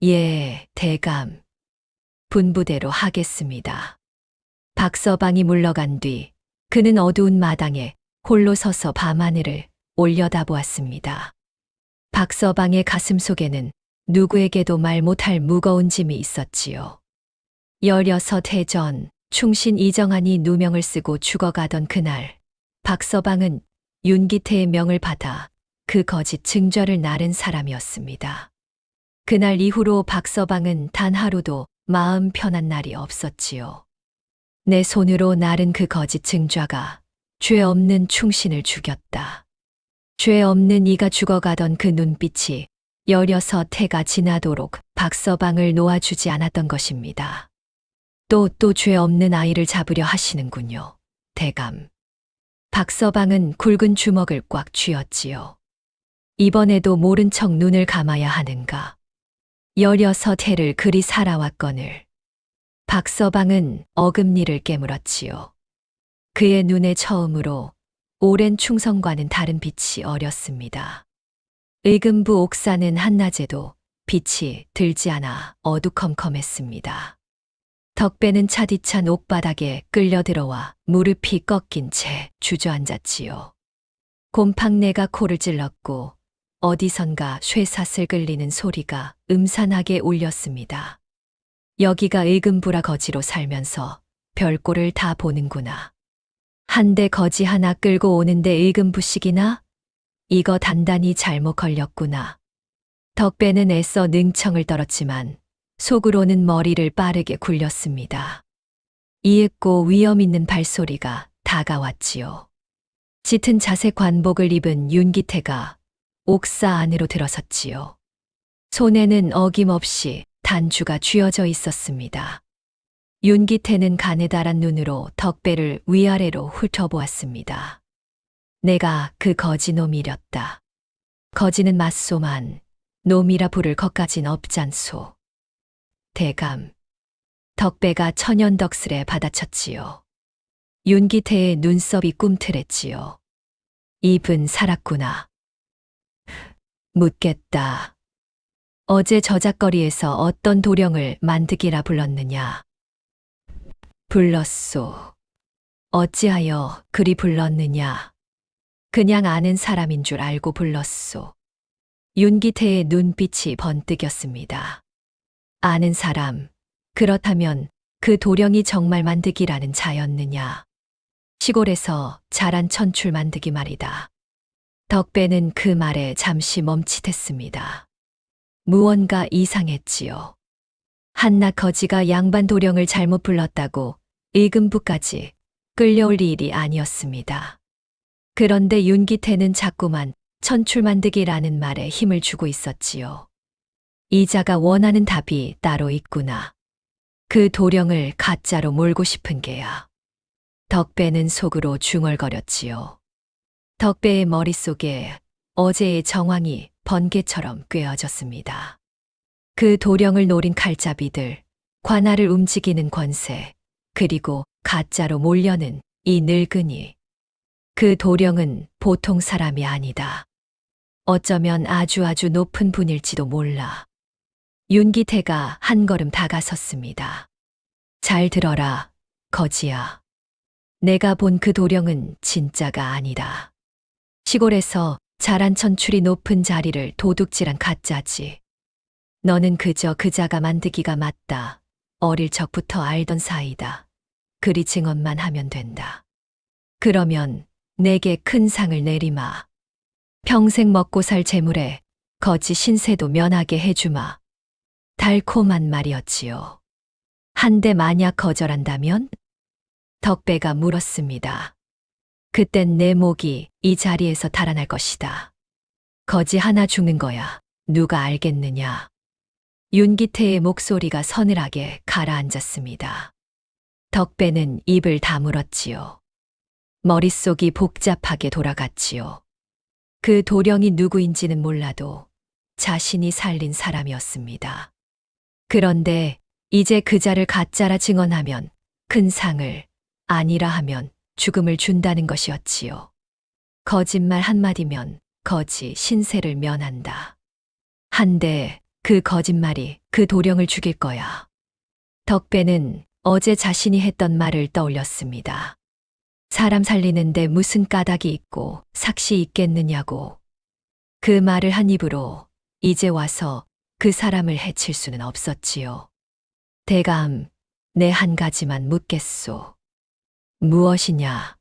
예, 대감. 분부대로 하겠습니다. 박서방이 물러간 뒤 그는 어두운 마당에 홀로 서서 밤하늘을 올려다보았습니다. 박서방의 가슴 속에는 누구에게도 말 못할 무거운 짐이 있었지요. 16해 전 충신 이정환이 누명을 쓰고 죽어가던 그날, 박서방은 윤기태의 명을 받아 그 거짓 증좌를 나른 사람이었습니다. 그날 이후로 박서방은 단 하루도 마음 편한 날이 없었지요. 내 손으로 나른 그 거짓 증좌가 죄 없는 충신을 죽였다. 죄 없는 이가 죽어가던 그 눈빛이 16해가 지나도록 박서방을 놓아주지 않았던 것입니다. 또 죄 없는 아이를 잡으려 하시는군요, 대감. 박서방은 굵은 주먹을 꽉 쥐었지요. 이번에도 모른 척 눈을 감아야 하는가. 16해를 그리 살아왔거늘. 박서방은 어금니를 깨물었지요. 그의 눈에 처음으로 오랜 충성과는 다른 빛이 어렸습니다. 의금부 옥사는 한낮에도 빛이 들지 않아 어두컴컴했습니다. 덕배는 차디찬 옥바닥에 끌려들어와 무릎이 꺾인 채 주저앉았지요. 곰팡내가 코를 찔렀고 어디선가 쇠사슬 끌리는 소리가 음산하게 울렸습니다. 여기가 의금부라 거지로 살면서 별꼴을 다 보는구나. 한 대 거지 하나 끌고 오는데 의금부식이나? 이거 단단히 잘못 걸렸구나. 덕배는 애써 능청을 떨었지만 속으로는 머리를 빠르게 굴렸습니다. 이윽고 위험 있는 발소리가 다가왔지요. 짙은 자색 관복을 입은 윤기태가 옥사 안으로 들어섰지요. 손에는 어김없이 단주가 쥐어져 있었습니다. 윤기태는 가느다란 눈으로 덕배를 위아래로 훑어보았습니다. 내가 그 거지놈이렸다. 거지는 맞소만 놈이라 부를 것까진 없잖소. 대감. 덕배가 천연덕스레 받아쳤지요. 윤기태의 눈썹이 꿈틀했지요. 입은 살았구나. 묻겠다. 어제 저작거리에서 어떤 도령을 만득이라 불렀느냐? 불렀소. 어찌하여 그리 불렀느냐? 그냥 아는 사람인 줄 알고 불렀소. 윤기태의 눈빛이 번뜩였습니다. 아는 사람, 그렇다면 그 도령이 정말 만득이라는 자였느냐? 시골에서 자란 천출 만득이 말이다. 덕배는 그 말에 잠시 멈칫했습니다. 무언가 이상했지요. 한낱 거지가 양반 도령을 잘못 불렀다고 의금부까지 끌려올 일이 아니었습니다. 그런데 윤기태는 자꾸만 천출만득이라는 말에 힘을 주고 있었지요. 이자가 원하는 답이 따로 있구나. 그 도령을 가짜로 몰고 싶은 게야. 덕배는 속으로 중얼거렸지요. 덕배의 머릿속에 어제의 정황이 번개처럼 꿰어졌습니다. 그 도령을 노린 칼잡이들, 관할을 움직이는 권세, 그리고 가짜로 몰려는 이 늙은이. 그 도령은 보통 사람이 아니다. 어쩌면 아주 높은 분일지도 몰라. 윤기태가 한 걸음 다가섰습니다. 잘 들어라, 거지야. 내가 본 그 도령은 진짜가 아니다. 시골에서 자란 천출이 높은 자리를 도둑질한 가짜지. 너는 그저 그자가 만드기가 맞다. 어릴 적부터 알던 사이다. 그리 증언만 하면 된다. 그러면 내게 큰 상을 내리마. 평생 먹고 살 재물에 거지 신세도 면하게 해주마. 달콤한 말이었지요. 한데 만약 거절한다면? 덕배가 물었습니다. 그땐 내 목이 이 자리에서 달아날 것이다. 거지 하나 죽는 거야. 누가 알겠느냐. 윤기태의 목소리가 서늘하게 가라앉았습니다. 덕배는 입을 다물었지요. 머릿속이 복잡하게 돌아갔지요. 그 도령이 누구인지는 몰라도 자신이 살린 사람이었습니다. 그런데 이제 그자를 가짜라 증언하면 큰 상을, 아니라 하면 죽음을 준다는 것이었지요. 거짓말 한마디면 거지 신세를 면한다. 한데 그 거짓말이 그 도령을 죽일 거야. 덕배는 어제 자신이 했던 말을 떠올렸습니다. 사람 살리는데 무슨 까닭이 있고 삭시 있겠느냐고. 그 말을 한 입으로 이제 와서 그 사람을 해칠 수는 없었지요. 대감, 내 한 가지만 묻겠소. 무엇이냐?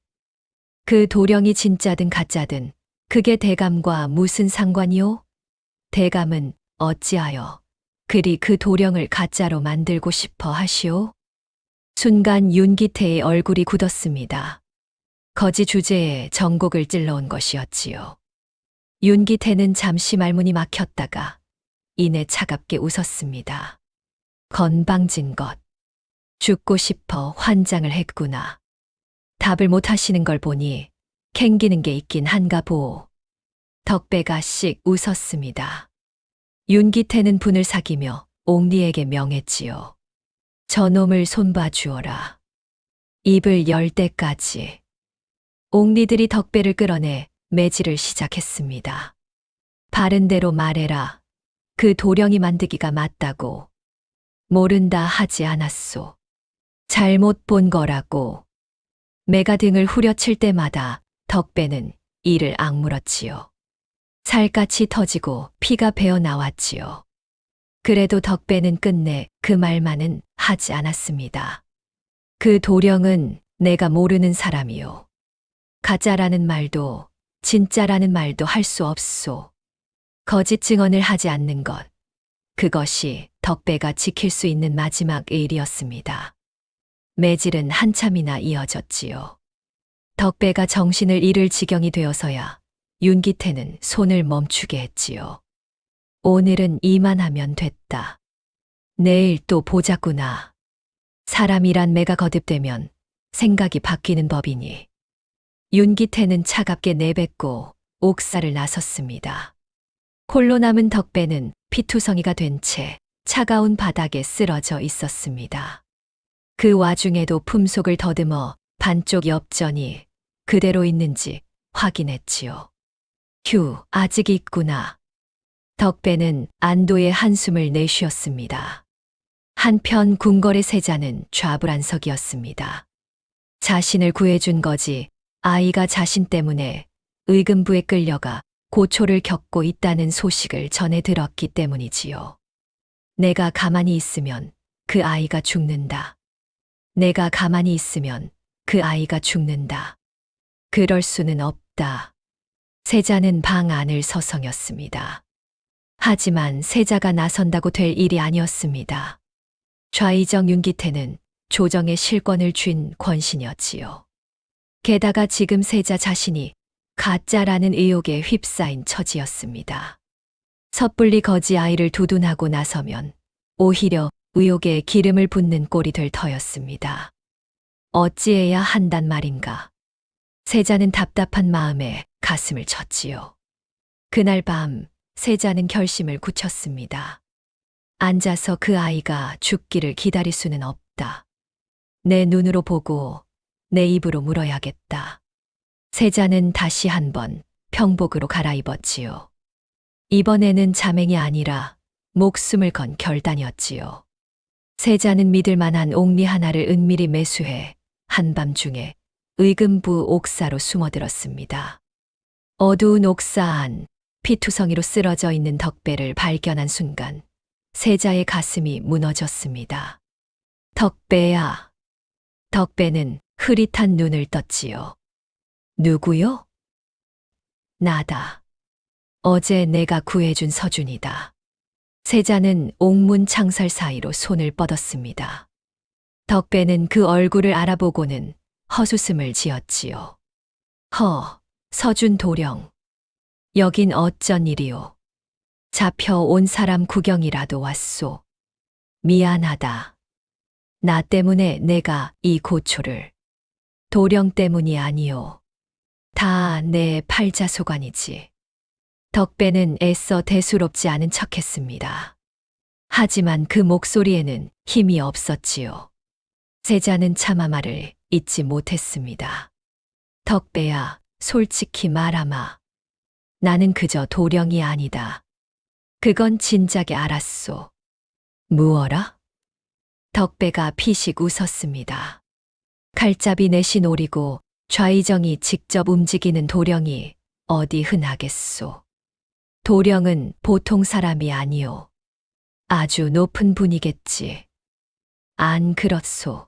그 도령이 진짜든 가짜든 그게 대감과 무슨 상관이오? 대감은 어찌하여 그리 그 도령을 가짜로 만들고 싶어 하시오? 순간 윤기태의 얼굴이 굳었습니다. 거지 주제에 정곡을 찔러온 것이었지요. 윤기태는 잠시 말문이 막혔다가 이내 차갑게 웃었습니다. 건방진 것. 죽고 싶어 환장을 했구나. 답을 못 하시는 걸 보니 캥기는 게 있긴 한가 보오. 덕배가 씩 웃었습니다. 윤기태는 분을 사귀며 옥리에게 명했지요. 저놈을 손봐 주어라. 입을 열 때까지. 옥리들이 덕배를 끌어내 매질을 시작했습니다. 바른 대로 말해라. 그 도령이 만드기가 맞다고. 모른다 하지 않았소. 잘못 본 거라고. 매가 등을 후려칠 때마다 덕배는 이를 악물었지요. 살갗이 터지고 피가 배어 나왔지요. 그래도 덕배는 끝내 그 말만은 하지 않았습니다. 그 도령은 내가 모르는 사람이요. 가짜라는 말도 진짜라는 말도 할 수 없소. 거짓 증언을 하지 않는 것. 그것이 덕배가 지킬 수 있는 마지막 일이었습니다. 매질은 한참이나 이어졌지요. 덕배가 정신을 잃을 지경이 되어서야 윤기태는 손을 멈추게 했지요. 오늘은 이만하면 됐다. 내일 또 보자꾸나. 사람이란 매가 거듭되면 생각이 바뀌는 법이니. 윤기태는 차갑게 내뱉고 옥사를 나섰습니다. 홀로 남은 덕배는 피투성이가 된 채 차가운 바닥에 쓰러져 있었습니다. 그 와중에도 품속을 더듬어 반쪽 엽전이 그대로 있는지 확인했지요. 휴, 아직 있구나. 덕배는 안도의 한숨을 내쉬었습니다. 한편 궁궐의 세자는 좌불안석이었습니다. 자신을 구해준 거지 아이가 자신 때문에 의금부에 끌려가 고초를 겪고 있다는 소식을 전해 들었기 때문이지요. 내가 가만히 있으면 그 아이가 죽는다. 내가 가만히 있으면 그 아이가 죽는다. 그럴 수는 없다. 세자는 방 안을 서성였습니다. 하지만 세자가 나선다고 될 일이 아니었습니다. 좌의정 윤기태는 조정의 실권을 쥔 권신이었지요. 게다가 지금 세자 자신이 가짜라는 의혹에 휩싸인 처지였습니다. 섣불리 거지 아이를 두둔하고 나서면 오히려 의혹에 기름을 붓는 꼴이 될 터였습니다. 어찌해야 한단 말인가. 세자는 답답한 마음에 가슴을 쳤지요. 그날 밤 세자는 결심을 굳혔습니다. 앉아서 그 아이가 죽기를 기다릴 수는 없다. 내 눈으로 보고 내 입으로 물어야겠다. 세자는 다시 한번 평복으로 갈아입었지요. 이번에는 자맹이 아니라 목숨을 건 결단이었지요. 세자는 믿을 만한 옥리 하나를 은밀히 매수해 한밤중에 의금부 옥사로 숨어들었습니다. 어두운 옥사 안 피투성이로 쓰러져 있는 덕배를 발견한 순간 세자의 가슴이 무너졌습니다. 덕배야. 덕배는 흐릿한 눈을 떴지요. 누구요? 나다. 어제 내가 구해준 서준이다. 세자는 옥문 창살 사이로 손을 뻗었습니다. 덕배는 그 얼굴을 알아보고는 헛웃음을 지었지요. 서준 도령. 여긴 어쩐 일이오. 잡혀온 사람 구경이라도 왔소. 미안하다. 나 때문에 내가 이 고초를. 도령 때문이 아니오. 다 내 팔자소관이지. 덕배는 애써 대수롭지 않은 척했습니다. 하지만 그 목소리에는 힘이 없었지요. 세자는 차마 말을 잊지 못했습니다. 덕배야, 솔직히 말하마. 나는 그저 도령이 아니다. 그건 진작에 알았소. 무어라? 덕배가 피식 웃었습니다. 칼잡이 내시 노리고 좌의정이 직접 움직이는 도령이 어디 흔하겠소. 도령은 보통 사람이 아니오. 아주 높은 분이겠지. 안 그렇소.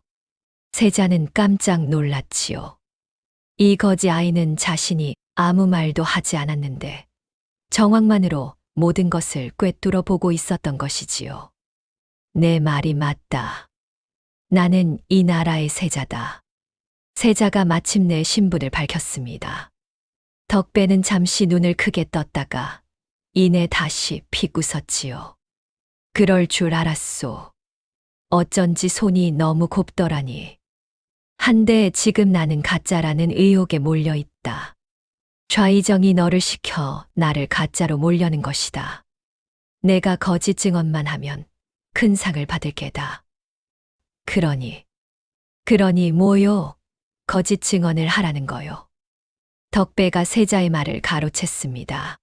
세자는 깜짝 놀랐지요. 이 거지 아이는 자신이 아무 말도 하지 않았는데 정황만으로 모든 것을 꿰뚫어 보고 있었던 것이지요. 내 말이 맞다. 나는 이 나라의 세자다. 세자가 마침내 신분을 밝혔습니다. 덕배는 잠시 눈을 크게 떴다가 이내 다시 픽 웃었지요. 그럴 줄 알았소. 어쩐지 손이 너무 곱더라니. 한데 지금 나는 가짜라는 의혹에 몰려 있다. 좌의정이 너를 시켜 나를 가짜로 몰려는 것이다. 내가 거짓 증언만 하면 큰 상을 받을 게다. 그러니 뭐요? 거짓 증언을 하라는 거요. 덕배가 세자의 말을 가로챘습니다.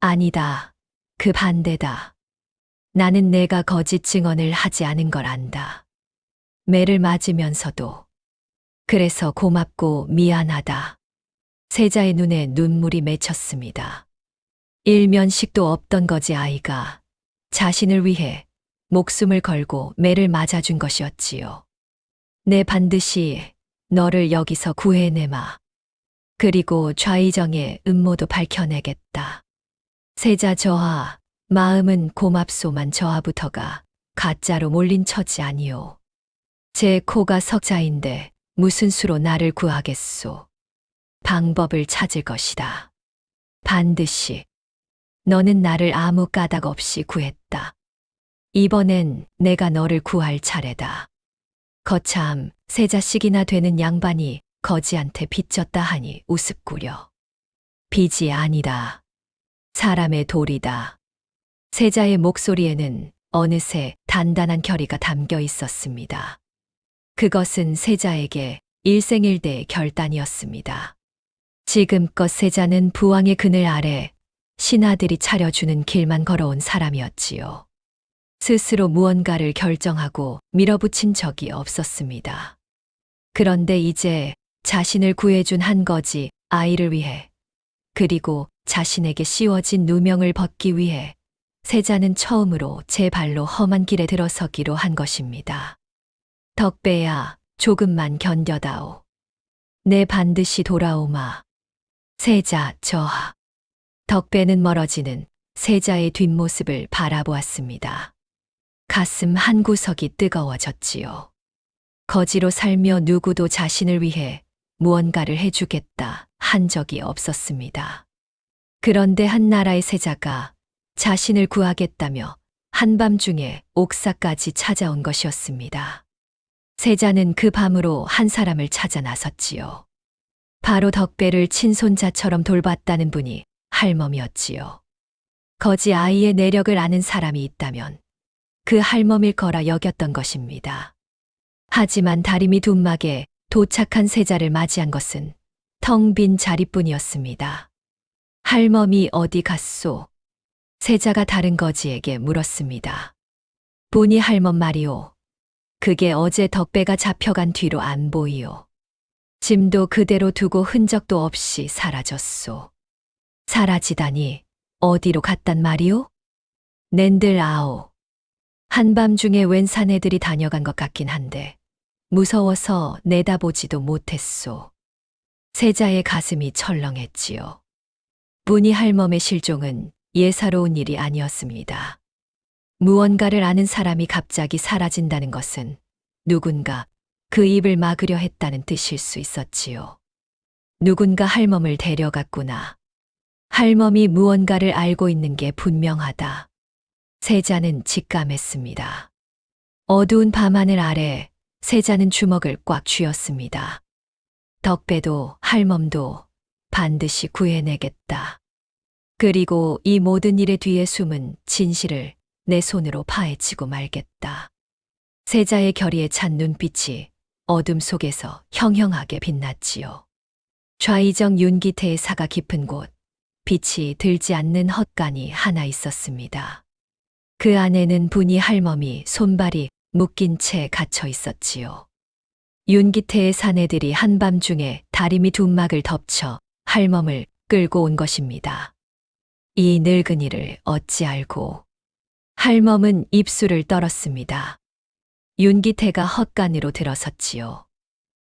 아니다. 그 반대다. 나는 내가 거짓 증언을 하지 않은 걸 안다. 매를 맞으면서도. 그래서 고맙고 미안하다. 세자의 눈에 눈물이 맺혔습니다. 일면식도 없던 거지 아이가 자신을 위해 목숨을 걸고 매를 맞아준 것이었지요. 내 반드시 너를 여기서 구해내마. 그리고 좌의정의 음모도 밝혀내겠다. 세자 저하, 마음은 고맙소만 저하부터가 가짜로 몰린 처지 아니오. 제 코가 석자인데 무슨 수로 나를 구하겠소. 방법을 찾을 것이다. 반드시. 너는 나를 아무 까닭 없이 구했다. 이번엔 내가 너를 구할 차례다. 거참 세자씩이나 되는 양반이 거지한테 빚졌다 하니 우습구려. 빚이 아니다. 사람의 도리다. 세자의 목소리에는 어느새 단단한 결의가 담겨 있었습니다. 그것은 세자에게 일생일대의 결단이었습니다. 지금껏 세자는 부왕의 그늘 아래 신하들이 차려주는 길만 걸어온 사람이었지요. 스스로 무언가를 결정하고 밀어붙인 적이 없었습니다. 그런데 이제 자신을 구해준 한 거지 아이를 위해 그리고 자신에게 씌워진 누명을 벗기 위해 세자는 처음으로 제 발로 험한 길에 들어서기로 한 것입니다. 덕배야, 조금만 견뎌다오. 내 반드시 돌아오마. 세자 저하. 덕배는 멀어지는 세자의 뒷모습을 바라보았습니다. 가슴 한 구석이 뜨거워졌지요. 거지로 살며 누구도 자신을 위해 무언가를 해주겠다 한 적이 없었습니다. 그런데 한 나라의 세자가 자신을 구하겠다며 한밤중에 옥사까지 찾아온 것이었습니다. 세자는 그 밤으로 한 사람을 찾아 나섰지요. 바로 덕배를 친손자처럼 돌봤다는 분이 할멈이었지요. 거지 아이의 내력을 아는 사람이 있다면 그 할멈일 거라 여겼던 것입니다. 하지만 다리미 둔막에 도착한 세자를 맞이한 것은 텅 빈 자리뿐이었습니다. 할멈이 어디 갔소? 세자가 다른 거지에게 물었습니다. 분이 할멈 말이오. 그게 어제 덕배가 잡혀간 뒤로 안 보이오. 짐도 그대로 두고 흔적도 없이 사라졌소. 사라지다니 어디로 갔단 말이오? 낸들 아오. 한밤중에 웬 사내들이 다녀간 것 같긴 한데 무서워서 내다보지도 못했소. 세자의 가슴이 철렁했지요. 분이 할멈의 실종은 예사로운 일이 아니었습니다. 무언가를 아는 사람이 갑자기 사라진다는 것은 누군가 그 입을 막으려 했다는 뜻일 수 있었지요. 누군가 할멈을 데려갔구나. 할멈이 무언가를 알고 있는 게 분명하다. 세자는 직감했습니다. 어두운 밤하늘 아래 세자는 주먹을 꽉 쥐었습니다. 덕배도 할멈도 반드시 구해내겠다. 그리고 이 모든 일의 뒤에 숨은 진실을 내 손으로 파헤치고 말겠다. 세자의 결의에 찬 눈빛이 어둠 속에서 형형하게 빛났지요. 좌이정 윤기태의 사가 깊은 곳, 빛이 들지 않는 헛간이 하나 있었습니다. 그 안에는 분이 할멈이 손발이 묶인 채 갇혀 있었지요. 윤기태의 사내들이 한밤중에 다리미 둔막을 덮쳐 할멈을 끌고 온 것입니다. 이 늙은이를 어찌 알고. 할멈은 입술을 떨었습니다. 윤기태가 헛간으로 들어섰지요.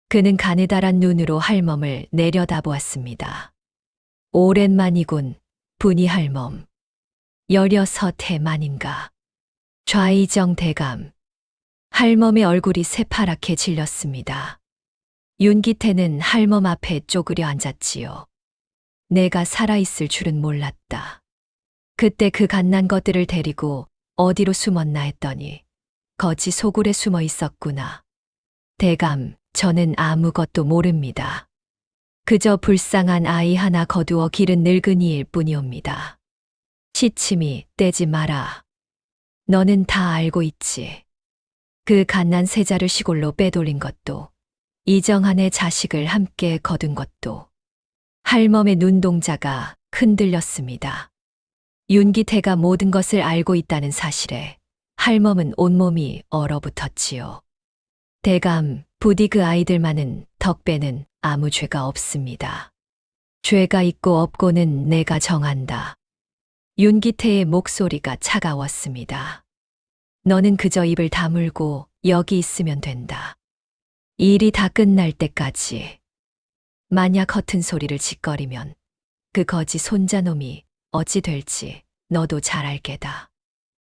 그는 가느다란 눈으로 할멈을 내려다보았습니다. 오랜만이군, 분이 할멈. 16해 만인가. 좌이정 대감. 할멈의 얼굴이 새파랗게 질렸습니다. 윤기태는 할멈 앞에 쪼그려 앉았지요. 내가 살아있을 줄은 몰랐다. 그때 그 갓난 것들을 데리고 어디로 숨었나 했더니 거지 소굴에 숨어 있었구나. 대감, 저는 아무것도 모릅니다. 그저 불쌍한 아이 하나 거두어 기른 늙은이일 뿐이옵니다. 시침이 떼지 마라. 너는 다 알고 있지. 그 갓난 세자를 시골로 빼돌린 것도, 이정한의 자식을 함께 거둔 것도. 할멈의 눈동자가 흔들렸습니다. 윤기태가 모든 것을 알고 있다는 사실에 할멈은 온몸이 얼어붙었지요. 대감, 부디 그 아이들만은 덕배는 아무 죄가 없습니다. 죄가 있고 없고는 내가 정한다. 윤기태의 목소리가 차가웠습니다. 너는 그저 입을 다물고 여기 있으면 된다. 일이 다 끝날 때까지. 만약 허튼 소리를 짓거리면 그 거지 손자놈이 어찌 될지 너도 잘 알게다.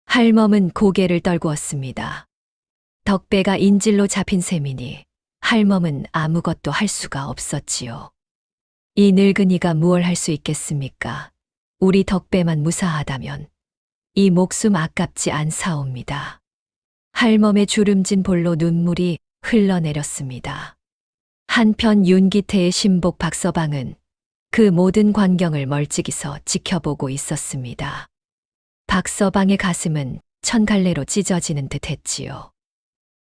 할멈은 고개를 떨구었습니다. 덕배가 인질로 잡힌 셈이니 할멈은 아무것도 할 수가 없었지요. 이 늙은이가 무얼 할 수 있겠습니까? 우리 덕배만 무사하다면 이 목숨 아깝지 않사옵니다. 할멈의 주름진 볼로 눈물이 흘러내렸습니다. 한편 윤기태의 신복 박서방은 그 모든 광경을 멀찍이서 지켜보고 있었습니다. 박서방의 가슴은 천갈래로 찢어지는 듯 했지요.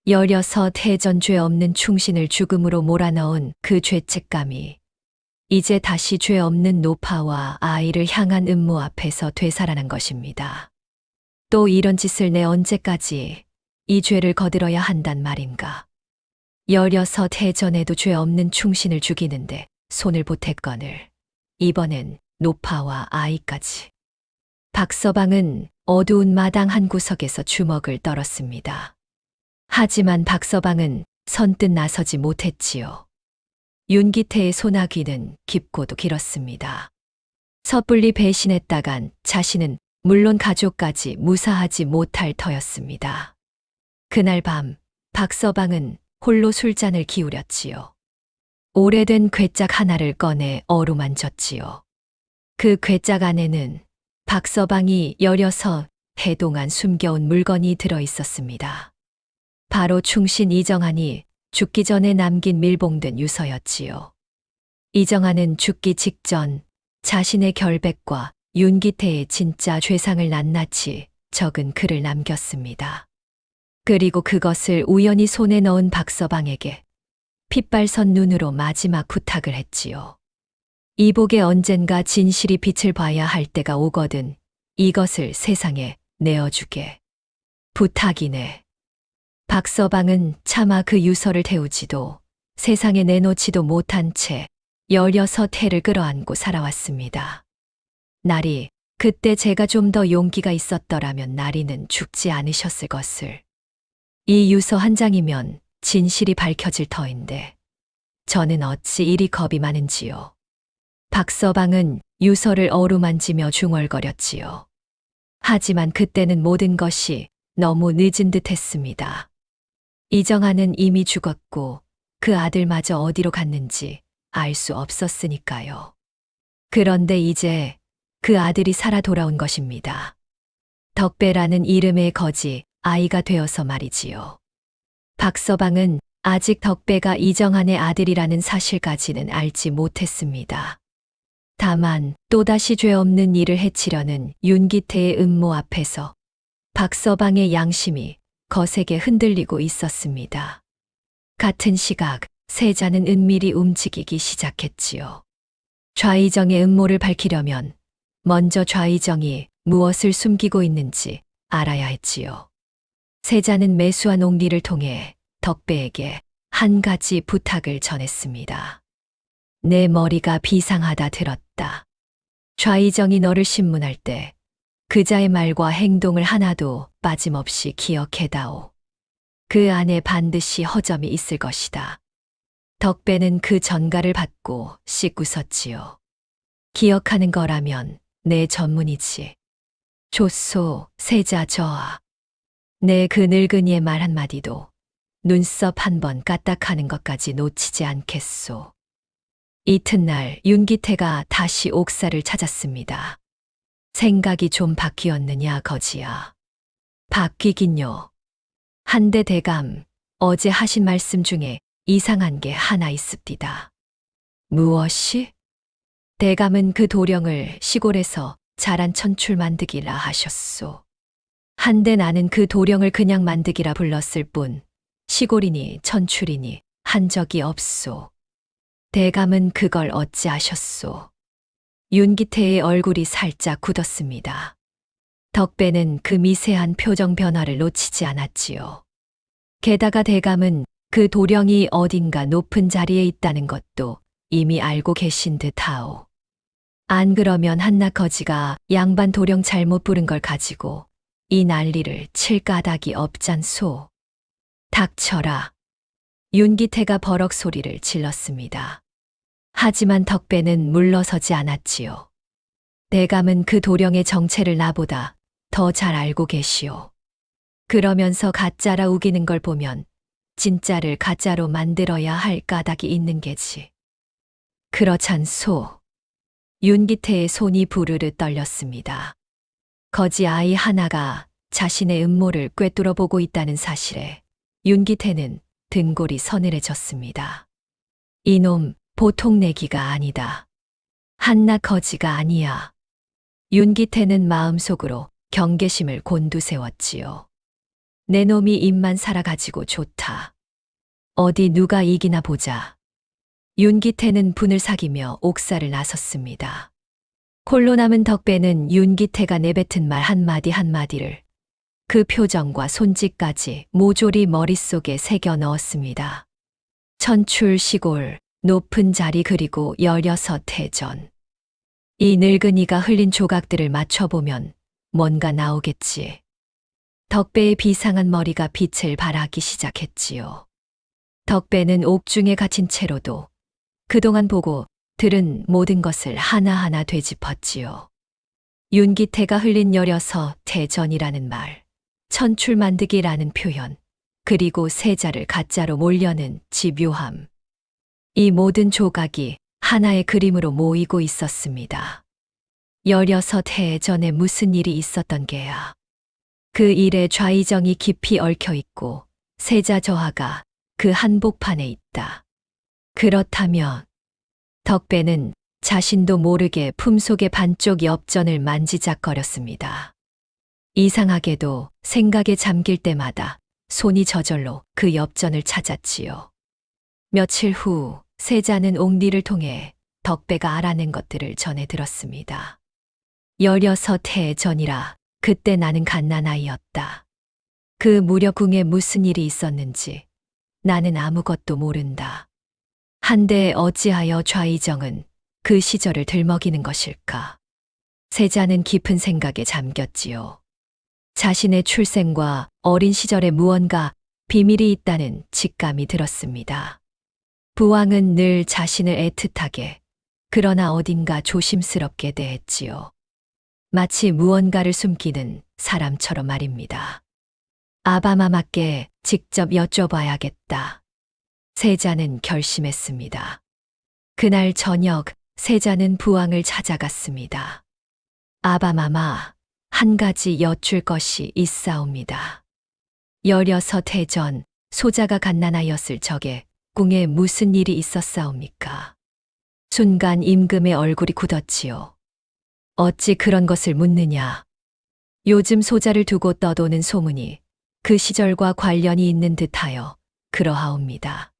16해 전 죄 없는 충신을 죽음으로 몰아넣은 그 죄책감이 이제 다시 죄 없는 노파와 아이를 향한 음모 앞에서 되살아난 것입니다. 또 이런 짓을 내 언제까지 이 죄를 거들어야 한단 말인가. 16해 전에도 죄 없는 충신을 죽이는데 손을 보탰거늘 이번엔 노파와 아이까지. 박서방은 어두운 마당 한 구석에서 주먹을 떨었습니다. 하지만 박서방은 선뜻 나서지 못했지요. 윤기태의 소나귀는 깊고도 길었습니다. 섣불리 배신했다간 자신은 물론 가족까지 무사하지 못할 터였습니다. 그날 밤 박서방은 홀로 술잔을 기울였지요. 오래된 괴짝 하나를 꺼내 어루만졌지요. 그 괴짝 안에는 박서방이 16해 동안 숨겨온 물건이 들어 있었습니다. 바로 충신 이정한이 죽기 전에 남긴 밀봉된 유서였지요. 이정한은 죽기 직전 자신의 결백과 윤기태의 진짜 죄상을 낱낱이 적은 글을 남겼습니다. 그리고 그것을 우연히 손에 넣은 박서방에게 핏발선 눈으로 마지막 부탁을 했지요. 이복에 언젠가 진실이 빛을 봐야 할 때가 오거든 이것을 세상에 내어주게. 부탁이네. 박서방은 차마 그 유서를 태우지도 세상에 내놓지도 못한 채 16해를 끌어안고 살아왔습니다. 나리, 그때 제가 좀 더 용기가 있었더라면 나리는 죽지 않으셨을 것을. 이 유서 한 장이면 진실이 밝혀질 터인데 저는 어찌 이리 겁이 많은지요. 박서방은 유서를 어루만지며 중얼거렸지요. 하지만 그때는 모든 것이 너무 늦은 듯 했습니다. 이정한은 이미 죽었고 그 아들마저 어디로 갔는지 알 수 없었으니까요. 그런데 이제 그 아들이 살아 돌아온 것입니다. 덕배라는 이름의 거지 아이가 되어서 말이지요. 박서방은 아직 덕배가 이정한의 아들이라는 사실까지는 알지 못했습니다. 다만 또다시 죄 없는 이를 해치려는 윤기태의 음모 앞에서 박서방의 양심이 거세게 흔들리고 있었습니다. 같은 시각 세자는 은밀히 움직이기 시작했지요. 좌의정의 음모를 밝히려면 먼저 좌의정이 무엇을 숨기고 있는지 알아야 했지요. 세자는 매수한 옥리를 통해 덕배에게 한 가지 부탁을 전했습니다. 내 머리가 비상하다 들었다. 좌의정이 너를 신문할 때 그자의 말과 행동을 하나도 빠짐없이 기억해다오. 그 안에 반드시 허점이 있을 것이다. 덕배는 그 전가를 받고 씩 웃었지요. 기억하는 거라면 내 전문이지. 좋소, 세자 저하. 내 그 늙은이의 말 한마디도 눈썹 한 번 까딱하는 것까지 놓치지 않겠소. 이튿날 윤기태가 다시 옥사를 찾았습니다. 생각이 좀 바뀌었느냐 거지야. 바뀌긴요. 한대 대감, 어제 하신 말씀 중에 이상한 게 하나 있습디다. 무엇이? 대감은 그 도령을 시골에서 자란 천출 만드기라 하셨소. 한데 나는 그 도령을 그냥 만드기라 불렀을 뿐 시골이니 천출이니 한 적이 없소. 대감은 그걸 어찌하셨소? 윤기태의 얼굴이 살짝 굳었습니다. 덕배는 그 미세한 표정 변화를 놓치지 않았지요. 게다가 대감은 그 도령이 어딘가 높은 자리에 있다는 것도 이미 알고 계신 듯하오. 안 그러면 한낱 거지가 양반 도령 잘못 부른 걸 가지고 이 난리를 칠 까닭이 없잖소. 닥쳐라. 윤기태가 버럭 소리를 질렀습니다. 하지만 덕배는 물러서지 않았지요. 대감은 그 도령의 정체를 나보다 더 잘 알고 계시오. 그러면서 가짜라 우기는 걸 보면 진짜를 가짜로 만들어야 할 까닭이 있는 게지. 그렇잖소. 윤기태의 손이 부르르 떨렸습니다. 거지 아이 하나가 자신의 음모를 꿰뚫어 보고 있다는 사실에 윤기태는 등골이 서늘해졌습니다. 이놈 보통 내기가 아니다. 한낱 거지가 아니야. 윤기태는 마음속으로 경계심을 곤두세웠지요. 내 놈이 입만 살아가지고 좋다. 어디 누가 이기나 보자. 윤기태는 분을 사기며 옥사를 나섰습니다. 홀로 남은 덕배는 윤기태가 내뱉은 말 한마디 한마디를 그 표정과 손짓까지 모조리 머릿속에 새겨 넣었습니다. 천출 시골, 높은 자리 그리고 16해전. 이 늙은이가 흘린 조각들을 맞춰보면 뭔가 나오겠지. 덕배의 비상한 머리가 빛을 발하기 시작했지요. 덕배는 옥중에 갇힌 채로도 그동안 보고 들은 모든 것을 하나하나 되짚었지요. 윤기태가 흘린 16해전이라는 말, 천출 만드기라는 표현, 그리고 세자를 가짜로 몰려는 집요함. 이 모든 조각이 하나의 그림으로 모이고 있었습니다. 16해전에 무슨 일이 있었던 게야. 그 일에 좌의정이 깊이 얽혀 있고 세자 저하가 그 한복판에 있다. 그렇다면 덕배는 자신도 모르게 품속의 반쪽 엽전을 만지작거렸습니다. 이상하게도 생각에 잠길 때마다 손이 저절로 그 엽전을 찾았지요. 며칠 후 세자는 옥리를 통해 덕배가 알아낸 것들을 전해 들었습니다. 16해전이라 그때 나는 갓난아이였다. 그 무려 궁에 무슨 일이 있었는지 나는 아무것도 모른다. 한데 어찌하여 좌의정은 그 시절을 들먹이는 것일까? 세자는 깊은 생각에 잠겼지요. 자신의 출생과 어린 시절에 무언가 비밀이 있다는 직감이 들었습니다. 부왕은 늘 자신을 애틋하게 그러나 어딘가 조심스럽게 대했지요. 마치 무언가를 숨기는 사람처럼 말입니다. 아바마마께 직접 여쭤봐야겠다. 세자는 결심했습니다. 그날 저녁 세자는 부왕을 찾아갔습니다. 아바마마, 한 가지 여쭐 것이 있사옵니다. 16해전 소자가 갓난아이였을 적에 궁에 무슨 일이 있었사옵니까? 순간 임금의 얼굴이 굳었지요. 어찌 그런 것을 묻느냐. 요즘 소자를 두고 떠도는 소문이 그 시절과 관련이 있는 듯하여 그러하옵니다.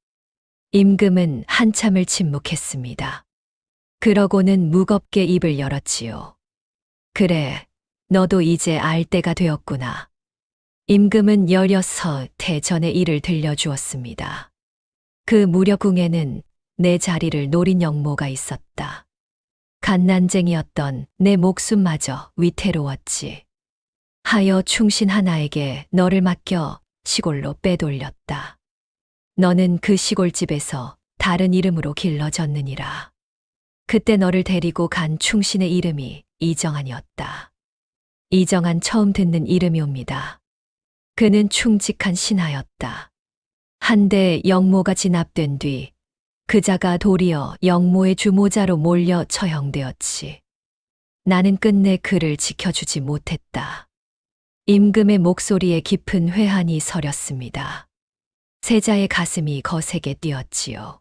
임금은 한참을 침묵했습니다. 그러고는 무겁게 입을 열었지요. 그래, 너도 이제 알 때가 되었구나. 임금은 16대 전의 일을 들려주었습니다. 그 무렵궁에는 내 자리를 노린 영모가 있었다. 갓난쟁이였던 내 목숨마저 위태로웠지. 하여 충신 하나에게 너를 맡겨 시골로 빼돌렸다. 너는 그 시골집에서 다른 이름으로 길러졌느니라. 그때 너를 데리고 간 충신의 이름이 이정한이었다. 이정한 처음 듣는 이름이옵니다. 그는 충직한 신하였다. 한데 영모가 진압된 뒤 그자가 도리어 영모의 주모자로 몰려 처형되었지. 나는 끝내 그를 지켜주지 못했다. 임금의 목소리에 깊은 회한이 서렸습니다. 세자의 가슴이 거세게 뛰었지요.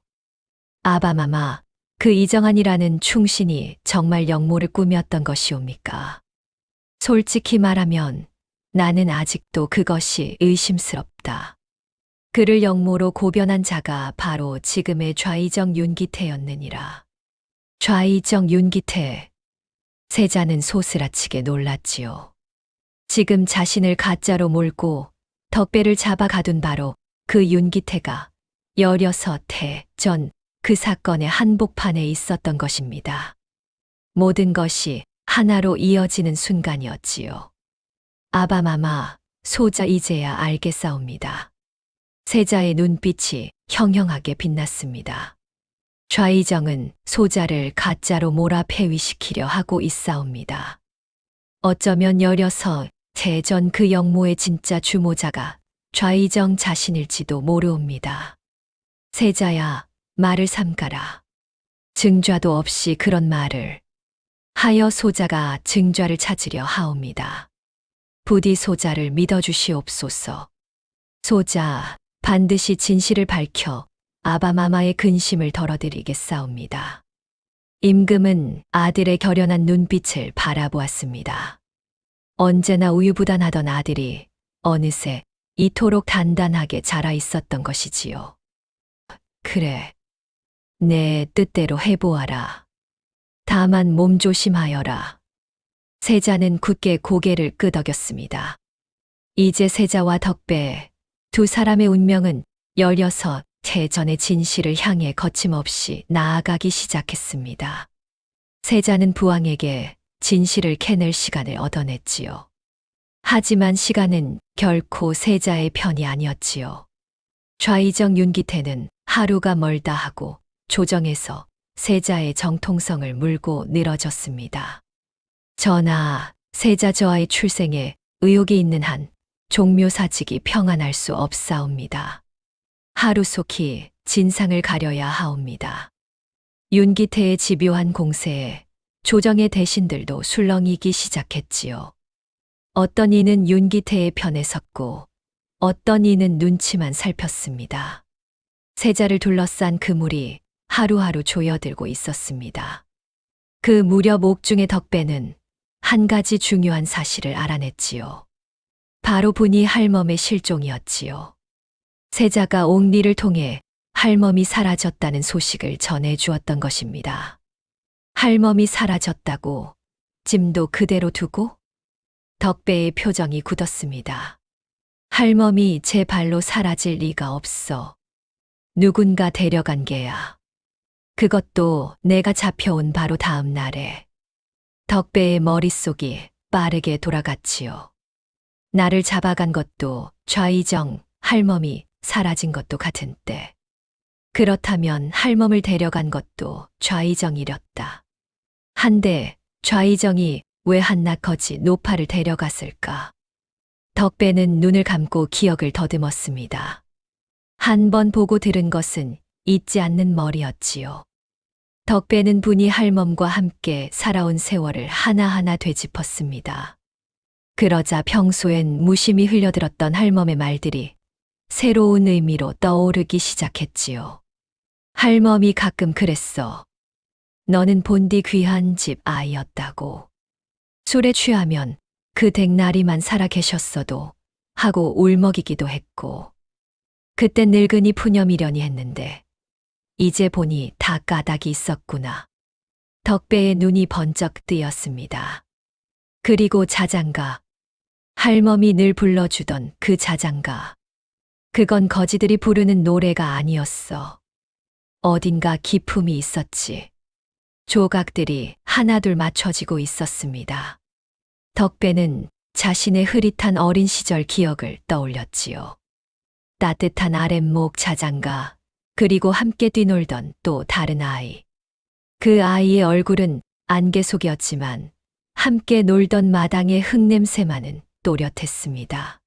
아바마마, 그 이정한이라는 충신이 정말 영모를 꾸몄던 것이옵니까? 솔직히 말하면 나는 아직도 그것이 의심스럽다. 그를 영모로 고변한 자가 바로 지금의 좌이정 윤기태였느니라. 좌이정 윤기태. 세자는 소스라치게 놀랐지요. 지금 자신을 가짜로 몰고 덕배를 잡아 가둔 바로 그 윤기태가 16해 전 그 사건의 한복판에 있었던 것입니다. 모든 것이 하나로 이어지는 순간이었지요. 아바마마, 소자 이제야 알겠사옵니다. 세자의 눈빛이 형형하게 빛났습니다. 좌이정은 소자를 가짜로 몰아 폐위시키려 하고 있사옵니다. 어쩌면 16해 전 그 영모의 진짜 주모자가 좌이정 자신일지도 모르옵니다. 세자야, 말을 삼가라. 증좌도 없이 그런 말을. 하여 소자가 증좌를 찾으려 하옵니다. 부디 소자를 믿어주시옵소서. 소자, 반드시 진실을 밝혀 아바마마의 근심을 덜어드리겠사옵니다. 임금은 아들의 결연한 눈빛을 바라보았습니다. 언제나 우유부단하던 아들이 어느새 이토록 단단하게 자라 있었던 것이지요. 그래, 내 뜻대로 해보아라. 다만 몸조심하여라. 세자는 굳게 고개를 끄덕였습니다. 이제 세자와 덕배 두 사람의 운명은 16해 전의 진실을 향해 거침없이 나아가기 시작했습니다. 세자는 부왕에게 진실을 캐낼 시간을 얻어냈지요. 하지만 시간은 결코 세자의 편이 아니었지요. 좌이정 윤기태는 하루가 멀다 하고 조정에서 세자의 정통성을 물고 늘어졌습니다. 전하, 세자 저하의 출생에 의혹이 있는 한 종묘사직이 평안할 수 없사옵니다. 하루속히 진상을 가려야 하옵니다. 윤기태의 집요한 공세에 조정의 대신들도 술렁이기 시작했지요. 어떤 이는 윤기태의 편에 섰고 어떤 이는 눈치만 살폈습니다. 세자를 둘러싼 그물이 하루하루 조여들고 있었습니다. 그 무렵 옥중의 덕배는 한 가지 중요한 사실을 알아냈지요. 바로 분이 할멈의 실종이었지요. 세자가 옥리를 통해 할멈이 사라졌다는 소식을 전해주었던 것입니다. 할멈이 사라졌다고 짐도 그대로 두고? 덕배의 표정이 굳었습니다. 할멈이 제 발로 사라질 리가 없어. 누군가 데려간 게야. 그것도 내가 잡혀온 바로 다음 날에. 덕배의 머릿속이 빠르게 돌아갔지요. 나를 잡아간 것도 좌이정, 할멈이 사라진 것도 같은 때. 그렇다면 할멈을 데려간 것도 좌이정이렸다. 한데 좌이정이 왜 한낱 거지 노파를 데려갔을까? 덕배는 눈을 감고 기억을 더듬었습니다. 한 번 보고 들은 것은 잊지 않는 머리였지요. 덕배는 분이 할멈과 함께 살아온 세월을 하나하나 되짚었습니다. 그러자 평소엔 무심히 흘려들었던 할멈의 말들이 새로운 의미로 떠오르기 시작했지요. 할멈이 가끔 그랬어. 너는 본디 귀한 집 아이였다고. 술에 취하면 그 댁나리만 살아 계셨어도 하고 울먹이기도 했고 그땐 늙은이 푸념이려니 했는데 이제 보니 다 까닭이 있었구나. 덕배의 눈이 번쩍 뜨였습니다. 그리고 자장가. 할멈이 늘 불러주던 그 자장가. 그건 거지들이 부르는 노래가 아니었어. 어딘가 기품이 있었지. 조각들이 하나둘 맞춰지고 있었습니다. 덕배는 자신의 흐릿한 어린 시절 기억을 떠올렸지요. 따뜻한 아랫목 자장가, 그리고 함께 뛰놀던 또 다른 아이. 그 아이의 얼굴은 안개 속이었지만 함께 놀던 마당의 흙냄새만은 또렷했습니다.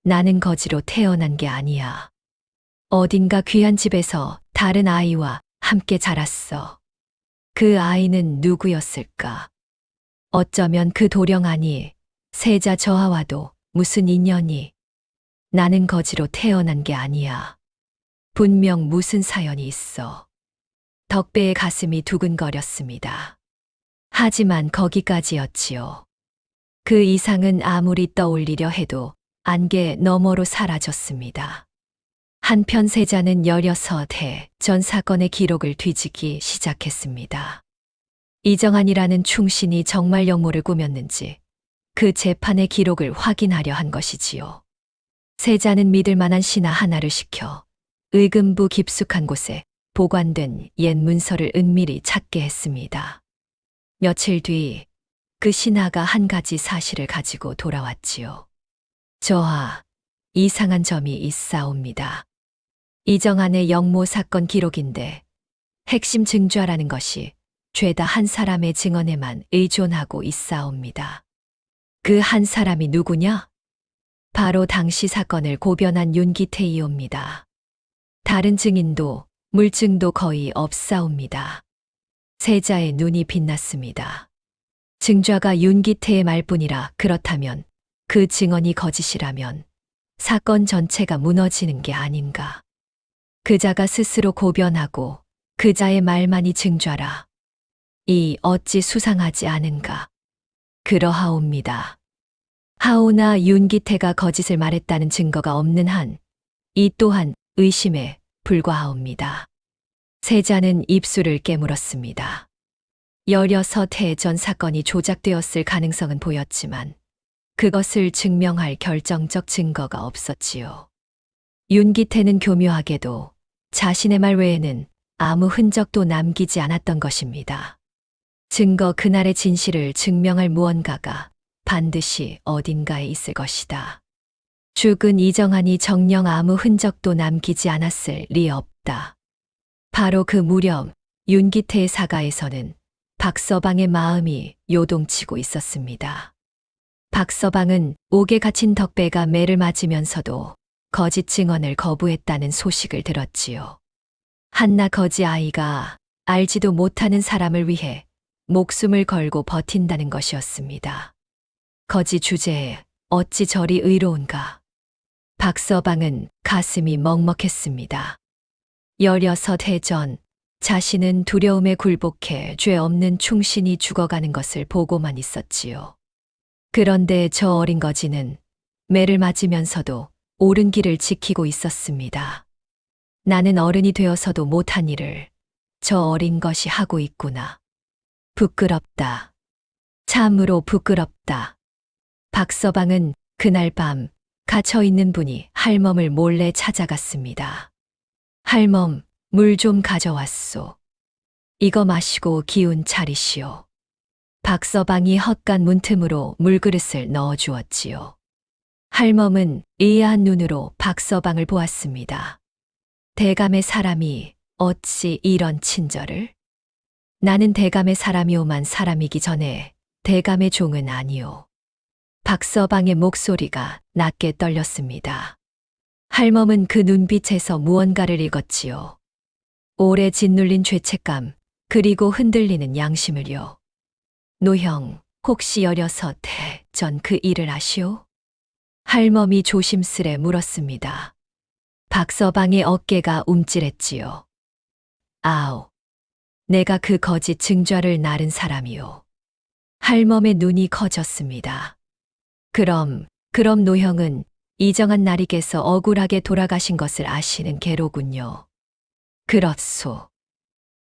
나는 거지로 태어난 게 아니야. 어딘가 귀한 집에서 다른 아이와 함께 자랐어. 그 아이는 누구였을까? 어쩌면 그 도령아니, 세자 저하와도 무슨 인연이. 나는 거지로 태어난 게 아니야. 분명 무슨 사연이 있어. 덕배의 가슴이 두근거렸습니다. 하지만 거기까지였지요. 그 이상은 아무리 떠올리려 해도 안개 너머로 사라졌습니다. 한편 세자는 16해 전 사건의 기록을 뒤지기 시작했습니다. 이정환이라는 충신이 정말 역모를 꾸몄는지 그 재판의 기록을 확인하려 한 것이지요. 세자는 믿을 만한 신하 하나를 시켜 의금부 깊숙한 곳에 보관된 옛 문서를 은밀히 찾게 했습니다. 며칠 뒤 그 신하가 한 가지 사실을 가지고 돌아왔지요. 저하, 이상한 점이 있사옵니다. 이정환의 역모 사건 기록인데 핵심 증좌라는 것이 죄다 한 사람의 증언에만 의존하고 있사옵니다. 그 한 사람이 누구냐? 바로 당시 사건을 고변한 윤기태이옵니다. 다른 증인도 물증도 거의 없사옵니다. 세자의 눈이 빛났습니다. 증좌가 윤기태의 말뿐이라 그렇다면 그 증언이 거짓이라면 사건 전체가 무너지는 게 아닌가. 그자가 스스로 고변하고 그자의 말만이 증좌라. 이 어찌 수상하지 않은가. 그러하옵니다. 하오나 윤기태가 거짓을 말했다는 증거가 없는 한 이 또한 의심에 불과하옵니다. 세자는 입술을 깨물었습니다. 16해 전 사건이 조작되었을 가능성은 보였지만 그것을 증명할 결정적 증거가 없었지요. 윤기태는 교묘하게도 자신의 말 외에는 아무 흔적도 남기지 않았던 것입니다. 증거 그날의 진실을 증명할 무언가가 반드시 어딘가에 있을 것이다. 죽은 이정환이 정녕 아무 흔적도 남기지 않았을 리 없다. 바로 그 무렵 윤기태의 사가에서는 박서방의 마음이 요동치고 있었습니다. 박서방은 옥에 갇힌 덕배가 매를 맞으면서도 거짓 증언을 거부했다는 소식을 들었지요. 한나 거지 아이가 알지도 못하는 사람을 위해 목숨을 걸고 버틴다는 것이었습니다. 거지 주제에 어찌 저리 의로운가. 박서방은 가슴이 먹먹했습니다. 16해 전 자신은 두려움에 굴복해 죄 없는 충신이 죽어가는 것을 보고만 있었지요. 그런데 저 어린 거지는 매를 맞으면서도 옳은 길을 지키고 있었습니다. 나는 어른이 되어서도 못한 일을 저 어린 것이 하고 있구나. 부끄럽다. 참으로 부끄럽다. 박서방은 그날 밤 갇혀있는 분이 할멈을 몰래 찾아갔습니다. 할멈, 물 좀 가져왔소. 이거 마시고 기운 차리시오. 박서방이 헛간 문틈으로 물그릇을 넣어주었지요. 할멈은 의아한 눈으로 박서방을 보았습니다. 대감의 사람이 어찌 이런 친절을? 나는 대감의 사람이오만 사람이기 전에 대감의 종은 아니오. 박서방의 목소리가 낮게 떨렸습니다. 할멈은 그 눈빛에서 무언가를 읽었지요. 오래 짓눌린 죄책감, 그리고 흔들리는 양심을요. 노형, 혹시 16해 전 그 일을 아시오? 할멈이 조심스레 물었습니다. 박서방의 어깨가 움찔했지요. 아오, 내가 그 거짓 증좌를 나른 사람이오. 할멈의 눈이 커졌습니다. 그럼 노형은 이정한 나리께서 억울하게 돌아가신 것을 아시는 게로군요. 그렇소.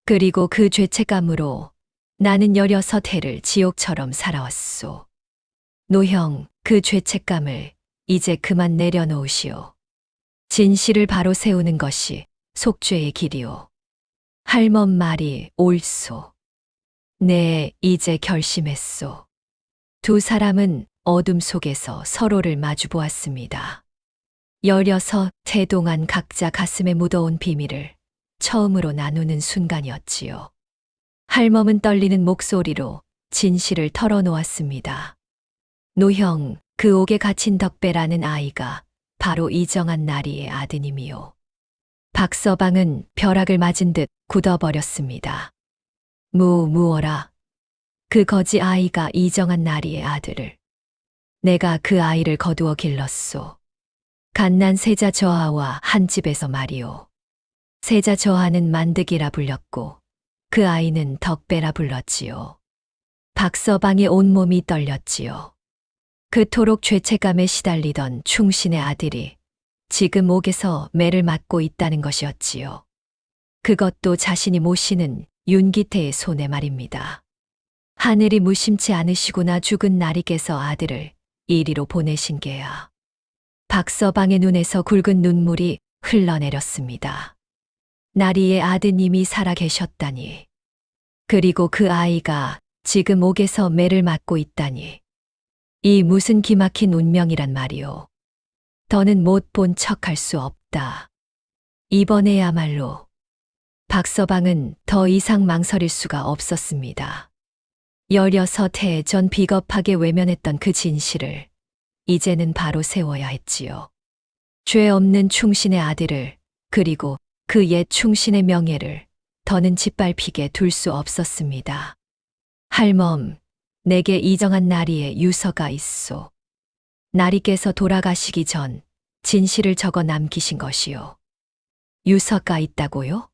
그리고 그 죄책감으로 나는 16해를 지옥처럼 살아왔소. 노형, 그 죄책감을 이제 그만 내려놓으시오. 진실을 바로 세우는 것이 속죄의 길이오. 할멈 말이 옳소. 네, 이제 결심했소. 두 사람은 어둠 속에서 서로를 마주 보았습니다. 16해 동안 각자 가슴에 묻어온 비밀을 처음으로 나누는 순간이었지요. 할멈은 떨리는 목소리로 진실을 털어놓았습니다. 노형, 그 옥에 갇힌 덕배라는 아이가 바로 이정한 나리의 아드님이요. 박서방은 벼락을 맞은 듯 굳어버렸습니다. 무어라. 그 거지 아이가 이정한 나리의 아들을. 내가 그 아이를 거두어 길렀소. 갓난 세자 저하와 한 집에서 말이오. 세자 저하는 만득이라 불렸고 그 아이는 덕배라 불렀지요. 박서방의 온몸이 떨렸지요. 그토록 죄책감에 시달리던 충신의 아들이 지금 옥에서 매를 맞고 있다는 것이었지요. 그것도 자신이 모시는 윤기태의 손에 말입니다. 하늘이 무심치 않으시구나. 죽은 나리께서 아들을 이리로 보내신 게야. 박서방의 눈에서 굵은 눈물이 흘러내렸습니다. 나리의 아드님이 살아 계셨다니. 그리고 그 아이가 지금 옥에서 매를 맞고 있다니. 이 무슨 기막힌 운명이란 말이오. 더는 못 본 척할 수 없다. 이번에야말로. 박서방은 더 이상 망설일 수가 없었습니다. 16해 전 비겁하게 외면했던 그 진실을 이제는 바로 세워야 했지요. 죄 없는 충신의 아들을, 그리고 그 옛 충신의 명예를 더는 짓밟히게 둘 수 없었습니다. 할멈, 내게 이정한 나리의 유서가 있소. 나리께서 돌아가시기 전 진실을 적어 남기신 것이요. 유서가 있다고요?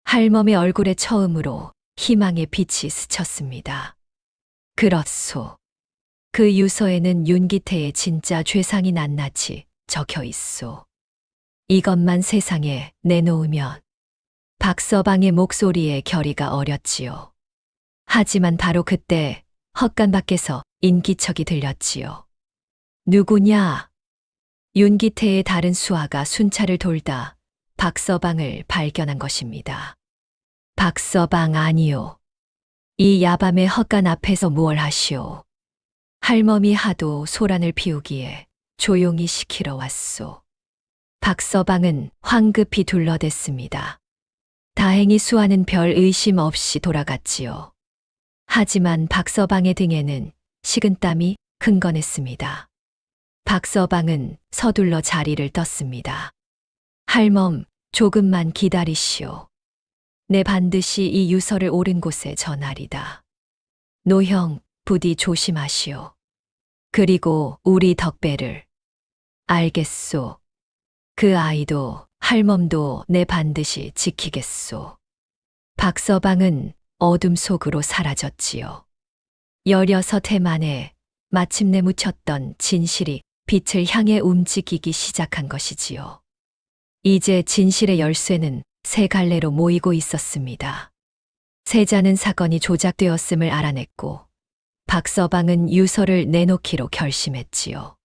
할멈의 얼굴에 처음으로 희망의 빛이 스쳤습니다. 그렇소. 그 유서에는 윤기태의 진짜 죄상이 낱낱이 적혀 있소. 이것만 세상에 내놓으면. 박서방의 목소리에 결의가 어렸지요. 하지만 바로 그때 헛간 밖에서 인기척이 들렸지요. 누구냐? 윤기태의 다른 수하가 순찰을 돌다 박서방을 발견한 것입니다. 박서방 아니요. 이 야밤의 헛간 앞에서 무얼 하시오. 할멈이 하도 소란을 피우기에 조용히 시키러 왔소. 박서방은 황급히 둘러댔습니다. 다행히 수아는 별 의심 없이 돌아갔지요. 하지만 박서방의 등에는 식은땀이 흥건했습니다. 박서방은 서둘러 자리를 떴습니다. 할멈, 조금만 기다리시오. 내 반드시 이 유서를 옳은 곳에 전하리다. 노형, 부디 조심하시오. 그리고 우리 덕배를. 알겠소. 그 아이도 할멈도 내 반드시 지키겠소. 박서방은 어둠 속으로 사라졌지요. 16해 만에 마침내 묻혔던 진실이 빛을 향해 움직이기 시작한 것이지요. 이제 진실의 열쇠는 세 갈래로 모이고 있었습니다. 세자는 사건이 조작되었음을 알아냈고 박서방은 유서를 내놓기로 결심했지요.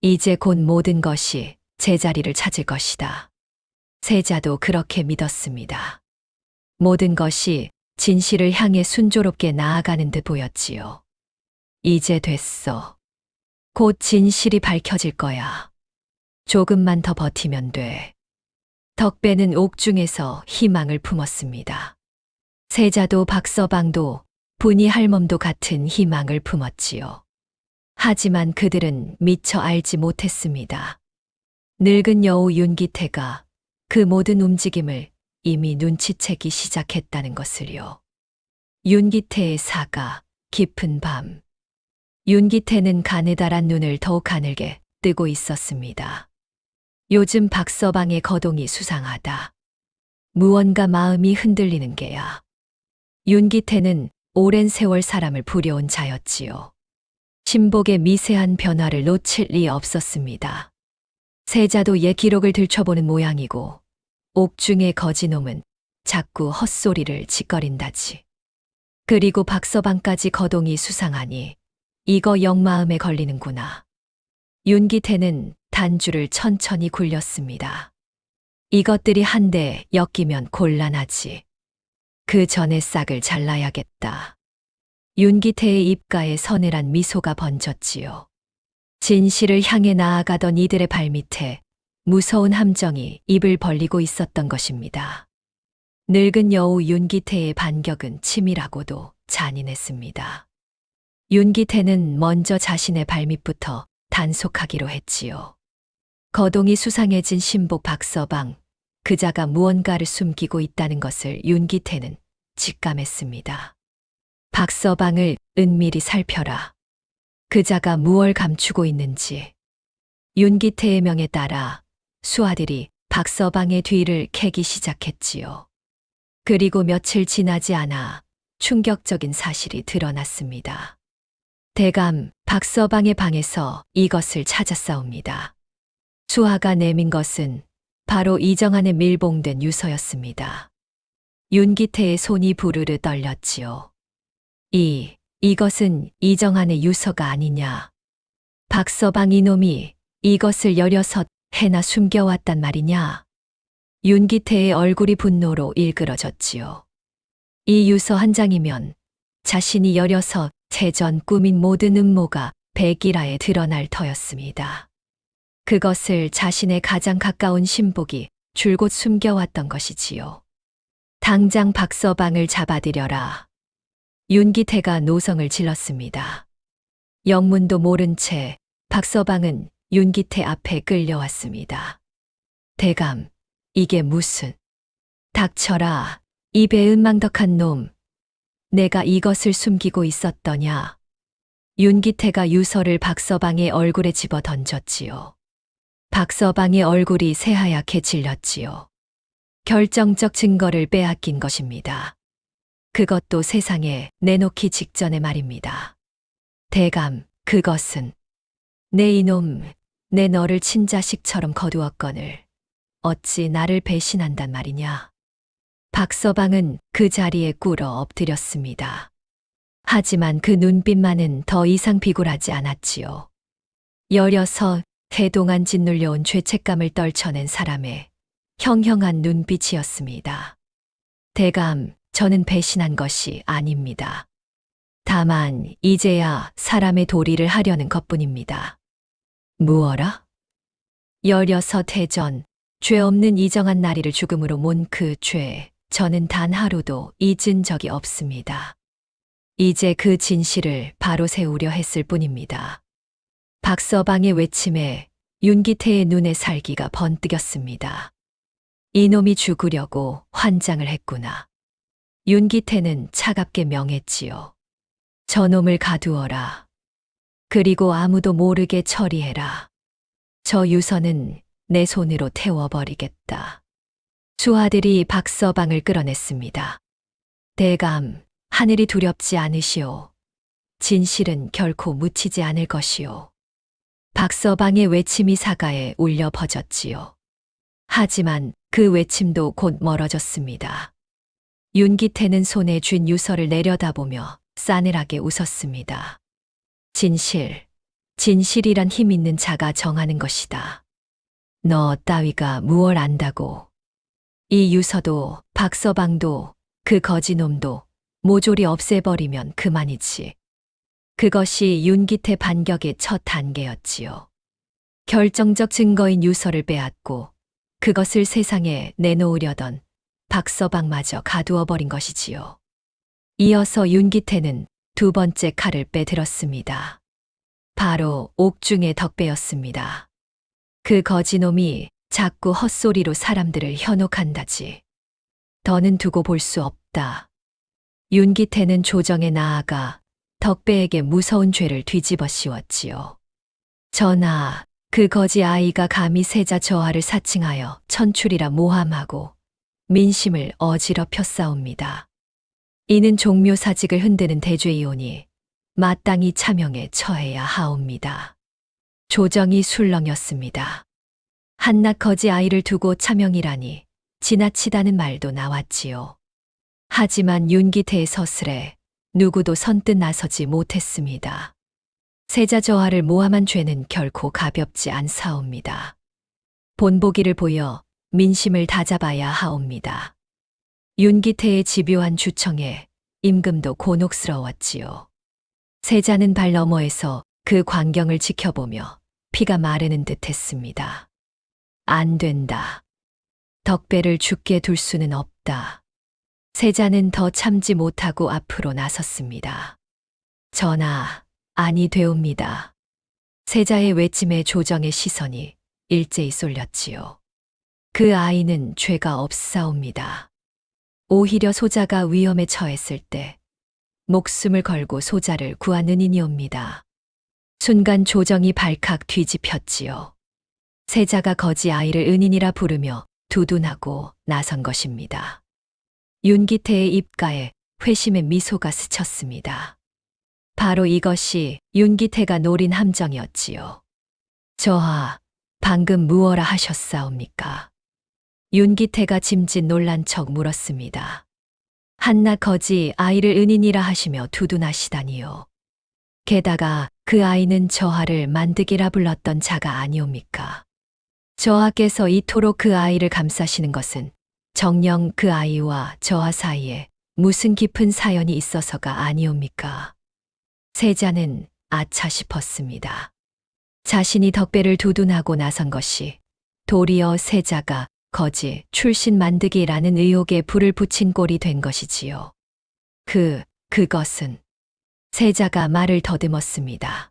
이제 곧 모든 것이 제자리를 찾을 것이다. 세자도 그렇게 믿었습니다. 모든 것이 진실을 향해 순조롭게 나아가는 듯 보였지요. 이제 됐어. 곧 진실이 밝혀질 거야. 조금만 더 버티면 돼. 덕배는 옥중에서 희망을 품었습니다. 세자도 박서방도 분이 할멈도 같은 희망을 품었지요. 하지만 그들은 미처 알지 못했습니다. 늙은 여우 윤기태가 그 모든 움직임을 이미 눈치채기 시작했다는 것을요. 윤기태의 사가, 깊은 밤. 윤기태는 가느다란 눈을 더욱 가늘게 뜨고 있었습니다. 요즘 박서방의 거동이 수상하다. 무언가 마음이 흔들리는 게야. 윤기태는 오랜 세월 사람을 부려온 자였지요. 신복의 미세한 변화를 놓칠 리 없었습니다. 세자도 옛 기록을 들춰보는 모양이고 옥중의 거지놈은 자꾸 헛소리를 짓거린다지. 그리고 박서방까지 거동이 수상하니 이거 영 마음에 걸리는구나. 윤기태는 단주를 천천히 굴렸습니다. 이것들이 한데 엮이면 곤란하지. 그 전에 싹을 잘라야겠다. 윤기태의 입가에 서늘한 미소가 번졌지요. 진실을 향해 나아가던 이들의 발밑에 무서운 함정이 입을 벌리고 있었던 것입니다. 늙은 여우 윤기태의 반격은 치밀하고도 잔인했습니다. 윤기태는 먼저 자신의 발밑부터 단속하기로 했지요. 거동이 수상해진 신복 박서방, 그자가 무언가를 숨기고 있다는 것을 윤기태는 직감했습니다. 박서방을 은밀히 살펴라. 그자가 무얼 감추고 있는지. 윤기태의 명에 따라 수하들이 박서방의 뒤를 캐기 시작했지요. 그리고 며칠 지나지 않아 충격적인 사실이 드러났습니다. 대감 박서방의 방에서 이것을 찾았사옵니다. 수하가 내민 것은 바로 이정한의 밀봉된 유서였습니다. 윤기태의 손이 부르르 떨렸지요. 이것은 이정한의 유서가 아니냐. 박서방 이놈이 이것을 여려섯 해나 숨겨왔단 말이냐. 윤기태의 얼굴이 분노로 일그러졌지요. 이 유서 한 장이면 자신이 여려섯 해 전 꾸민 모든 음모가 백일하에 드러날 터였습니다. 그것을 자신의 가장 가까운 신복이 줄곧 숨겨왔던 것이지요. 당장 박서방을 잡아들여라. 윤기태가 노성을 질렀습니다. 영문도 모른 채 박서방은 윤기태 앞에 끌려왔습니다. 대감, 이게 무슨... 닥쳐라, 이 배은망덕한 놈. 내가 이것을 숨기고 있었더냐. 윤기태가 유서를 박서방의 얼굴에 집어 던졌지요. 박서방의 얼굴이 새하얗게 질렸지요. 결정적 증거를 빼앗긴 것입니다. 그것도 세상에 내놓기 직전의 말입니다. 대감, 그것은 내 이놈, 내 너를 친자식처럼 거두었거늘 어찌 나를 배신한단 말이냐. 박서방은 그 자리에 꿇어 엎드렸습니다. 하지만 그 눈빛만은 더 이상 비굴하지 않았지요. 여려서 해 동안 짓눌려온 죄책감을 떨쳐낸 사람의 형형한 눈빛이었습니다. 대감, 저는 배신한 것이 아닙니다. 다만 이제야 사람의 도리를 하려는 것뿐입니다. 무어라? 16해 전 죄 없는 이정한 나리를 죽음으로 몬 그 죄, 저는 단 하루도 잊은 적이 없습니다. 이제 그 진실을 바로 세우려 했을 뿐입니다. 박서방의 외침에 윤기태의 눈에 살기가 번뜩였습니다. 이놈이 죽으려고 환장을 했구나. 윤기태는 차갑게 명했지요. 저놈을 가두어라. 그리고 아무도 모르게 처리해라. 저 유서는 내 손으로 태워버리겠다. 수하들이 박서방을 끌어냈습니다. 대감, 하늘이 두렵지 않으시오. 진실은 결코 묻히지 않을 것이오. 박서방의 외침이 사가에 울려 퍼졌지요. 하지만 그 외침도 곧 멀어졌습니다. 윤기태는 손에 쥔 유서를 내려다보며 싸늘하게 웃었습니다. 진실이란 힘 있는 자가 정하는 것이다. 너 따위가 무얼 안다고. 이 유서도 박서방도 그 거지놈도 모조리 없애버리면 그만이지. 그것이 윤기태 반격의 첫 단계였지요. 결정적 증거인 유서를 빼앗고 그것을 세상에 내놓으려던 박서방마저 가두어버린 것이지요. 이어서 윤기태는 두 번째 칼을 빼들었습니다. 바로 옥중의 덕배였습니다. 그 거지놈이 자꾸 헛소리로 사람들을 현혹한다지. 더는 두고 볼 수 없다. 윤기태는 조정에 나아가 덕배에게 무서운 죄를 뒤집어 씌웠지요. 전하, 그 거지 아이가 감히 세자 저하를 사칭하여 천출이라 모함하고 민심을 어지럽혔사옵니다. 이는 종묘사직을 흔드는 대죄이오니 마땅히 차명에 처해야 하옵니다. 조정이 술렁였습니다. 한낱 거지 아이를 두고 차명이라니 지나치다는 말도 나왔지요. 하지만 윤기태의 서슬에 누구도 선뜻 나서지 못했습니다. 세자 저하를 모함한 죄는 결코 가볍지 않사옵니다. 본보기를 보여 민심을 다잡아야 하옵니다. 윤기태의 집요한 주청에 임금도 곤혹스러웠지요. 세자는 발 너머에서 그 광경을 지켜보며 피가 마르는 듯 했습니다. 안 된다. 덕배를 죽게 둘 수는 없다. 세자는 더 참지 못하고 앞으로 나섰습니다. 전하, 아니 되옵니다. 세자의 외침에 조정의 시선이 일제히 쏠렸지요. 그 아이는 죄가 없사옵니다. 오히려 소자가 위험에 처했을 때 목숨을 걸고 소자를 구한 은인이옵니다. 순간 조정이 발칵 뒤집혔지요. 세자가 거지 아이를 은인이라 부르며 두둔하고 나선 것입니다. 윤기태의 입가에 회심의 미소가 스쳤습니다. 바로 이것이 윤기태가 노린 함정이었지요. 저하, 방금 무엇라 하셨사옵니까? 윤기태가 짐짓 놀란 척 물었습니다. 한낱 거지 아이를 은인이라 하시며 두둔하시다니요. 게다가 그 아이는 저하를 만득이라 불렀던 자가 아니옵니까? 저하께서 이토록 그 아이를 감싸시는 것은 정녕 그 아이와 저하 사이에 무슨 깊은 사연이 있어서가 아니옵니까? 세자는 아차 싶었습니다. 자신이 덕배를 두둔하고 나선 것이 도리어 세자가 거지 출신 만드기라는 의혹에 불을 붙인 꼴이 된 것이지요. 그것은 세자가 말을 더듬었습니다.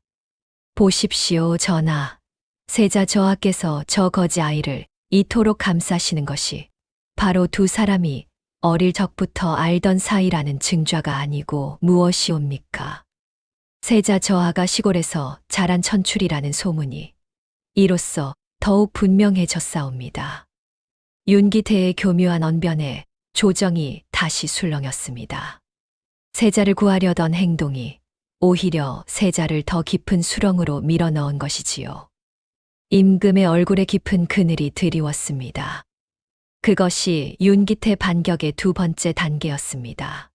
보십시오, 전하. 세자 저하께서 저 거지 아이를 이토록 감싸시는 것이 바로 두 사람이 어릴 적부터 알던 사이라는 증좌가 아니고 무엇이옵니까? 세자 저하가 시골에서 자란 천출이라는 소문이 이로써 더욱 분명해졌사옵니다. 윤기태의 교묘한 언변에 조정이 다시 술렁였습니다. 세자를 구하려던 행동이 오히려 세자를 더 깊은 수렁으로 밀어넣은 것이지요. 임금의 얼굴에 깊은 그늘이 드리웠습니다. 그것이 윤기태 반격의 두 번째 단계였습니다.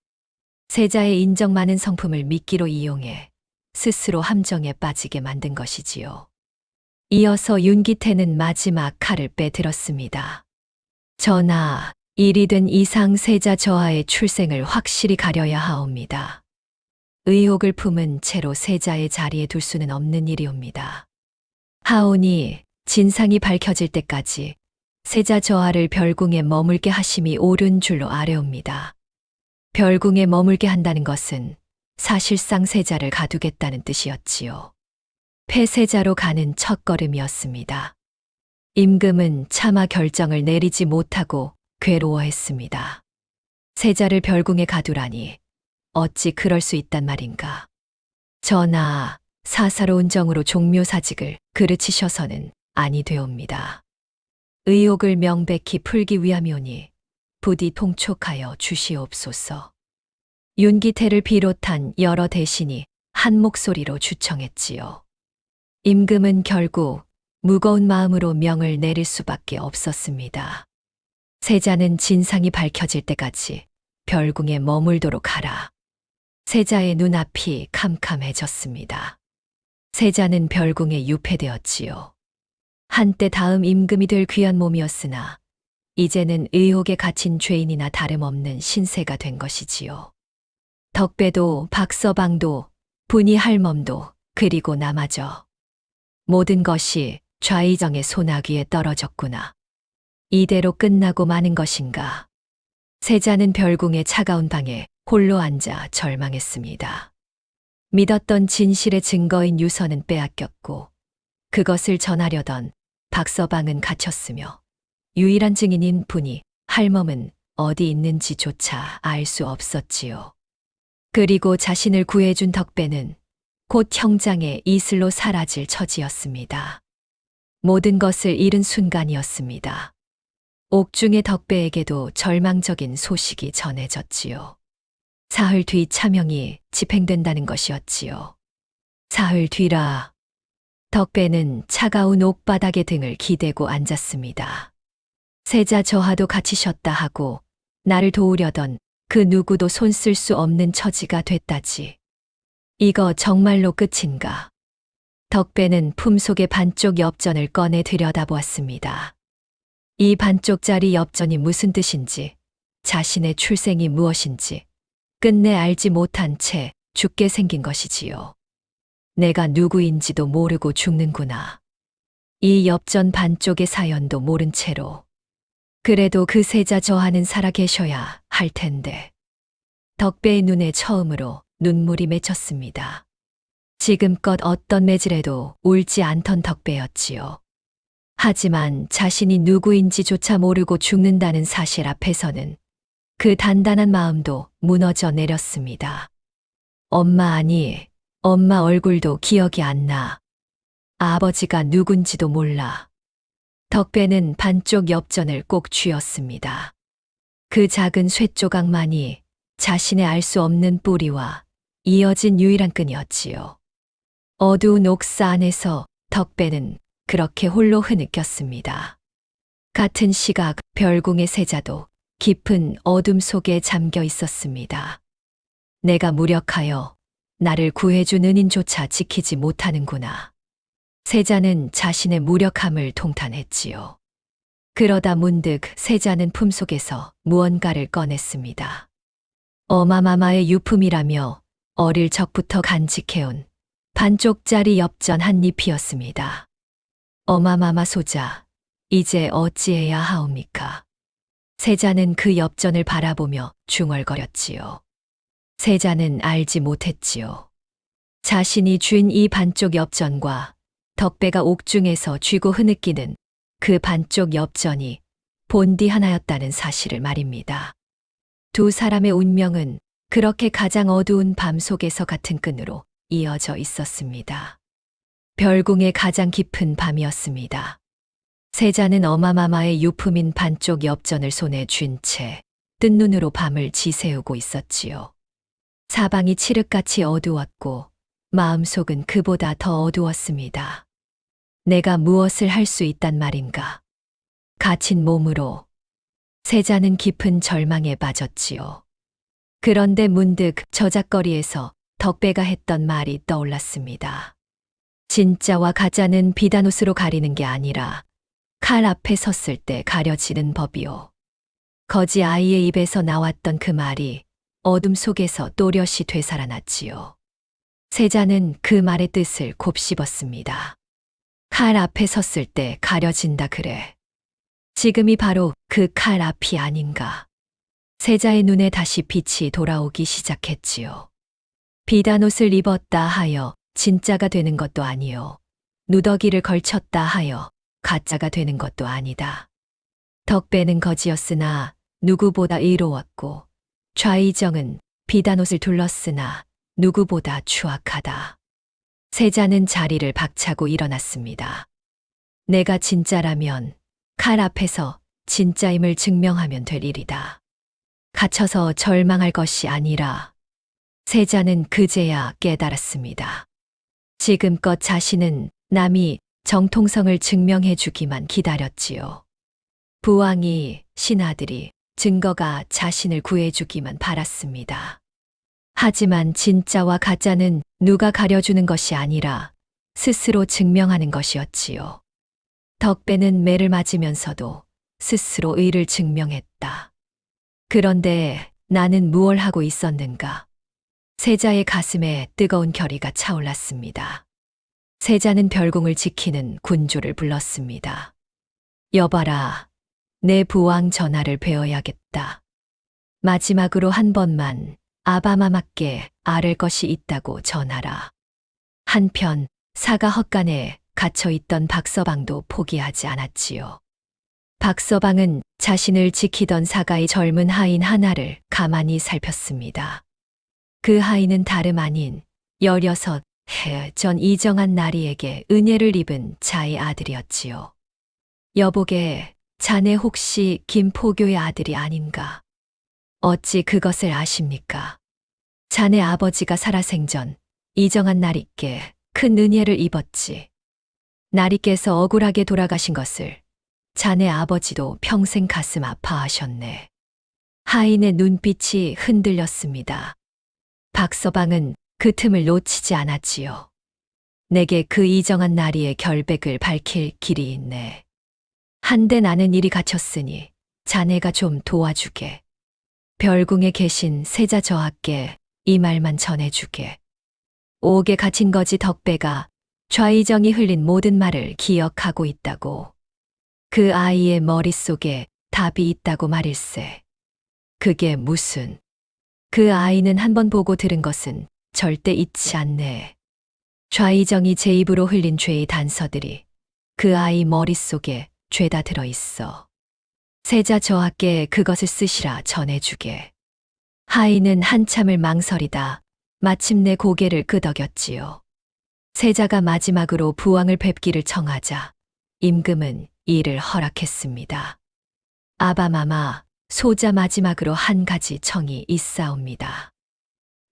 세자의 인정 많은 성품을 미끼로 이용해 스스로 함정에 빠지게 만든 것이지요. 이어서 윤기태는 마지막 칼을 빼들었습니다. 전하, 일이 된 이상 세자 저하의 출생을 확실히 가려야 하옵니다. 의혹을 품은 채로 세자의 자리에 둘 수는 없는 일이옵니다. 하오니 진상이 밝혀질 때까지 세자 저하를 별궁에 머물게 하심이 옳은 줄로 아뢰옵니다. 별궁에 머물게 한다는 것은 사실상 세자를 가두겠다는 뜻이었지요. 폐세자로 가는 첫걸음이었습니다. 임금은 차마 결정을 내리지 못하고 괴로워했습니다. 세자를 별궁에 가두라니 어찌 그럴 수 있단 말인가. 전하, 사사로운 정으로 종묘사직을 그르치셔서는 아니 되옵니다. 의혹을 명백히 풀기 위함이오니 부디 통촉하여 주시옵소서. 윤기태를 비롯한 여러 대신이 한 목소리로 주청했지요. 임금은 결국 무거운 마음으로 명을 내릴 수밖에 없었습니다. 세자는 진상이 밝혀질 때까지 별궁에 머물도록 하라. 세자의 눈앞이 캄캄해졌습니다. 세자는 별궁에 유폐되었지요. 한때 다음 임금이 될 귀한 몸이었으나 이제는 의혹에 갇힌 죄인이나 다름없는 신세가 된 것이지요. 덕배도 박서방도 분이 할멈도 그리고 나마저 모든 것이 좌의정의 소나귀에 떨어졌구나. 이대로 끝나고 마는 것인가. 세자는 별궁의 차가운 방에 홀로 앉아 절망했습니다. 믿었던 진실의 증거인 유서는 빼앗겼고 그것을 전하려던 박서방은 갇혔으며 유일한 증인인 분이 할멈은 어디 있는지조차 알 수 없었지요. 그리고 자신을 구해준 덕배는 곧 형장의 이슬로 사라질 처지였습니다. 모든 것을 잃은 순간이었습니다. 옥중의 덕배에게도 절망적인 소식이 전해졌지요. 사흘 뒤 차명이 집행된다는 것이었지요. 사흘 뒤라. 덕배는 차가운 옥바닥에 등을 기대고 앉았습니다. 세자 저하도 같이 쉬었다 하고 나를 도우려던 그 누구도 손 쓸 수 없는 처지가 됐다지. 이거 정말로 끝인가? 덕배는 품속의 반쪽 엽전을 꺼내 들여다보았습니다. 이 반쪽짜리 엽전이 무슨 뜻인지, 자신의 출생이 무엇인지 끝내 알지 못한 채 죽게 생긴 것이지요. 내가 누구인지도 모르고 죽는구나. 이 엽전 반쪽의 사연도 모른 채로. 그래도 그 세자 저하는 살아 계셔야 할 텐데. 덕배의 눈에 처음으로 눈물이 맺혔습니다. 지금껏 어떤 매질에도 울지 않던 덕배였지요. 하지만 자신이 누구인지조차 모르고 죽는다는 사실 앞에서는 그 단단한 마음도 무너져 내렸습니다. 엄마 아니, 엄마 얼굴도 기억이 안 나. 아버지가 누군지도 몰라. 덕배는 반쪽 엽전을 꼭 쥐었습니다. 그 작은 쇠조각만이 자신의 알 수 없는 뿌리와 이어진 유일한 끈이었지요. 어두운 옥사 안에서 덕배는 그렇게 홀로 흐느꼈습니다. 같은 시각 별궁의 세자도 깊은 어둠 속에 잠겨 있었습니다. 내가 무력하여 나를 구해준 은인조차 지키지 못하는구나. 세자는 자신의 무력함을 통탄했지요. 그러다 문득 세자는 품속에서 무언가를 꺼냈습니다. 어마마마의 유품이라며 어릴 적부터 간직해온 반쪽짜리 엽전 한 잎이었습니다. 어마마마 소자, 이제 어찌해야 하옵니까? 세자는 그 엽전을 바라보며 중얼거렸지요. 세자는 알지 못했지요. 자신이 쥔 이 반쪽 엽전과 덕배가 옥중에서 쥐고 흐느끼는 그 반쪽 엽전이 본디 하나였다는 사실을 말입니다. 두 사람의 운명은 그렇게 가장 어두운 밤 속에서 같은 끈으로 이어져 있었습니다. 별궁의 가장 깊은 밤이었습니다. 세자는 어마마마의 유품인 반쪽 엽전을 손에 쥔 채 뜬 눈으로 밤을 지새우고 있었지요. 사방이 칠흑같이 어두웠고 마음속은 그보다 더 어두웠습니다. 내가 무엇을 할 수 있단 말인가? 갇힌 몸으로. 세자는 깊은 절망에 빠졌지요. 그런데 문득 저작거리에서 덕배가 했던 말이 떠올랐습니다. 진짜와 가짜는 비단옷으로 가리는 게 아니라 칼 앞에 섰을 때 가려지는 법이요. 거지 아이의 입에서 나왔던 그 말이 어둠 속에서 또렷이 되살아났지요. 세자는 그 말의 뜻을 곱씹었습니다. 칼 앞에 섰을 때 가려진다 그래. 지금이 바로 그 칼 앞이 아닌가. 세자의 눈에 다시 빛이 돌아오기 시작했지요. 비단옷을 입었다 하여 진짜가 되는 것도 아니요. 누더기를 걸쳤다 하여 가짜가 되는 것도 아니다. 덕배는 거지였으나 누구보다 의로웠고 좌의정은 비단옷을 둘렀으나 누구보다 추악하다. 세자는 자리를 박차고 일어났습니다. 내가 진짜라면 칼 앞에서 진짜임을 증명하면 될 일이다. 갇혀서 절망할 것이 아니라. 세자는 그제야 깨달았습니다. 지금껏 자신은 남이 정통성을 증명해 주기만 기다렸지요. 부왕이, 신하들이, 증거가 자신을 구해주기만 바랐습니다. 하지만 진짜와 가짜는 누가 가려주는 것이 아니라 스스로 증명하는 것이었지요. 덕배는 매를 맞으면서도 스스로 의를 증명했다. 그런데 나는 무얼 하고 있었는가? 세자의 가슴에 뜨거운 결의가 차올랐습니다. 세자는 별궁을 지키는 군주를 불렀습니다. 여봐라, 내 부왕 전하를 뵈어야겠다. 마지막으로 한 번만 아바마마께 아랠 것이 있다고 전하라. 한편 사가 헛간에 갇혀있던 박서방도 포기하지 않았지요. 박서방은 자신을 지키던 사가의 젊은 하인 하나를 가만히 살폈습니다. 그 하인은 다름 아닌 16해 전 이정한 나리에게 은혜를 입은 자의 아들이었지요. 여보게, 자네 혹시 김포교의 아들이 아닌가? 어찌 그것을 아십니까? 자네 아버지가 살아생전 이정한 나리께 큰 은혜를 입었지. 날이 깨서 억울하게 돌아가신 것을 자네 아버지도 평생 가슴 아파하셨네. 하인의 눈빛이 흔들렸습니다. 박서방은 그 틈을 놓치지 않았지요. 내게 그 이정한 나리의 결백을 밝힐 길이 있네. 한데 나는 일이 갇혔으니 자네가 좀 도와주게. 별궁에 계신 세자 저하께 이 말만 전해주게. 옥에 갇힌 거지 덕배가 좌이정이 흘린 모든 말을 기억하고 있다고. 그 아이의 머릿속에 답이 있다고 말일세. 그게 무슨. 그 아이는 한 번 보고 들은 것은 절대 잊지 않네. 좌이정이 제 입으로 흘린 죄의 단서들이 그 아이 머릿속에 죄다 들어있어. 세자 저하께 그것을 쓰시라 전해주게. 하인은 한참을 망설이다 마침내 고개를 끄덕였지요. 세자가 마지막으로 부왕을 뵙기를 청하자 임금은 이를 허락했습니다. 아바마마, 소자 마지막으로 한 가지 청이 있사옵니다.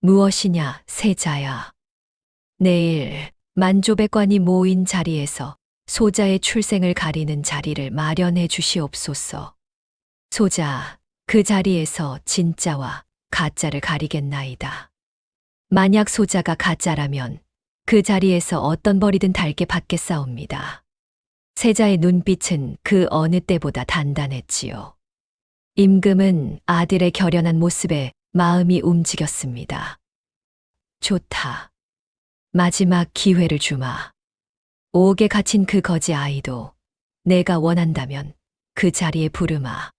무엇이냐, 세자야. 내일 만조백관이 모인 자리에서 소자의 출생을 가리는 자리를 마련해 주시옵소서. 소자, 그 자리에서 진짜와 가짜를 가리겠나이다. 만약 소자가 가짜라면 그 자리에서 어떤 벌이든 달게 받겠사옵니다. 세자의 눈빛은 그 어느 때보다 단단했지요. 임금은 아들의 결연한 모습에 마음이 움직였습니다. 좋다. 마지막 기회를 주마. 옥에 갇힌 그 거지 아이도 내가 원한다면 그 자리에 부르마.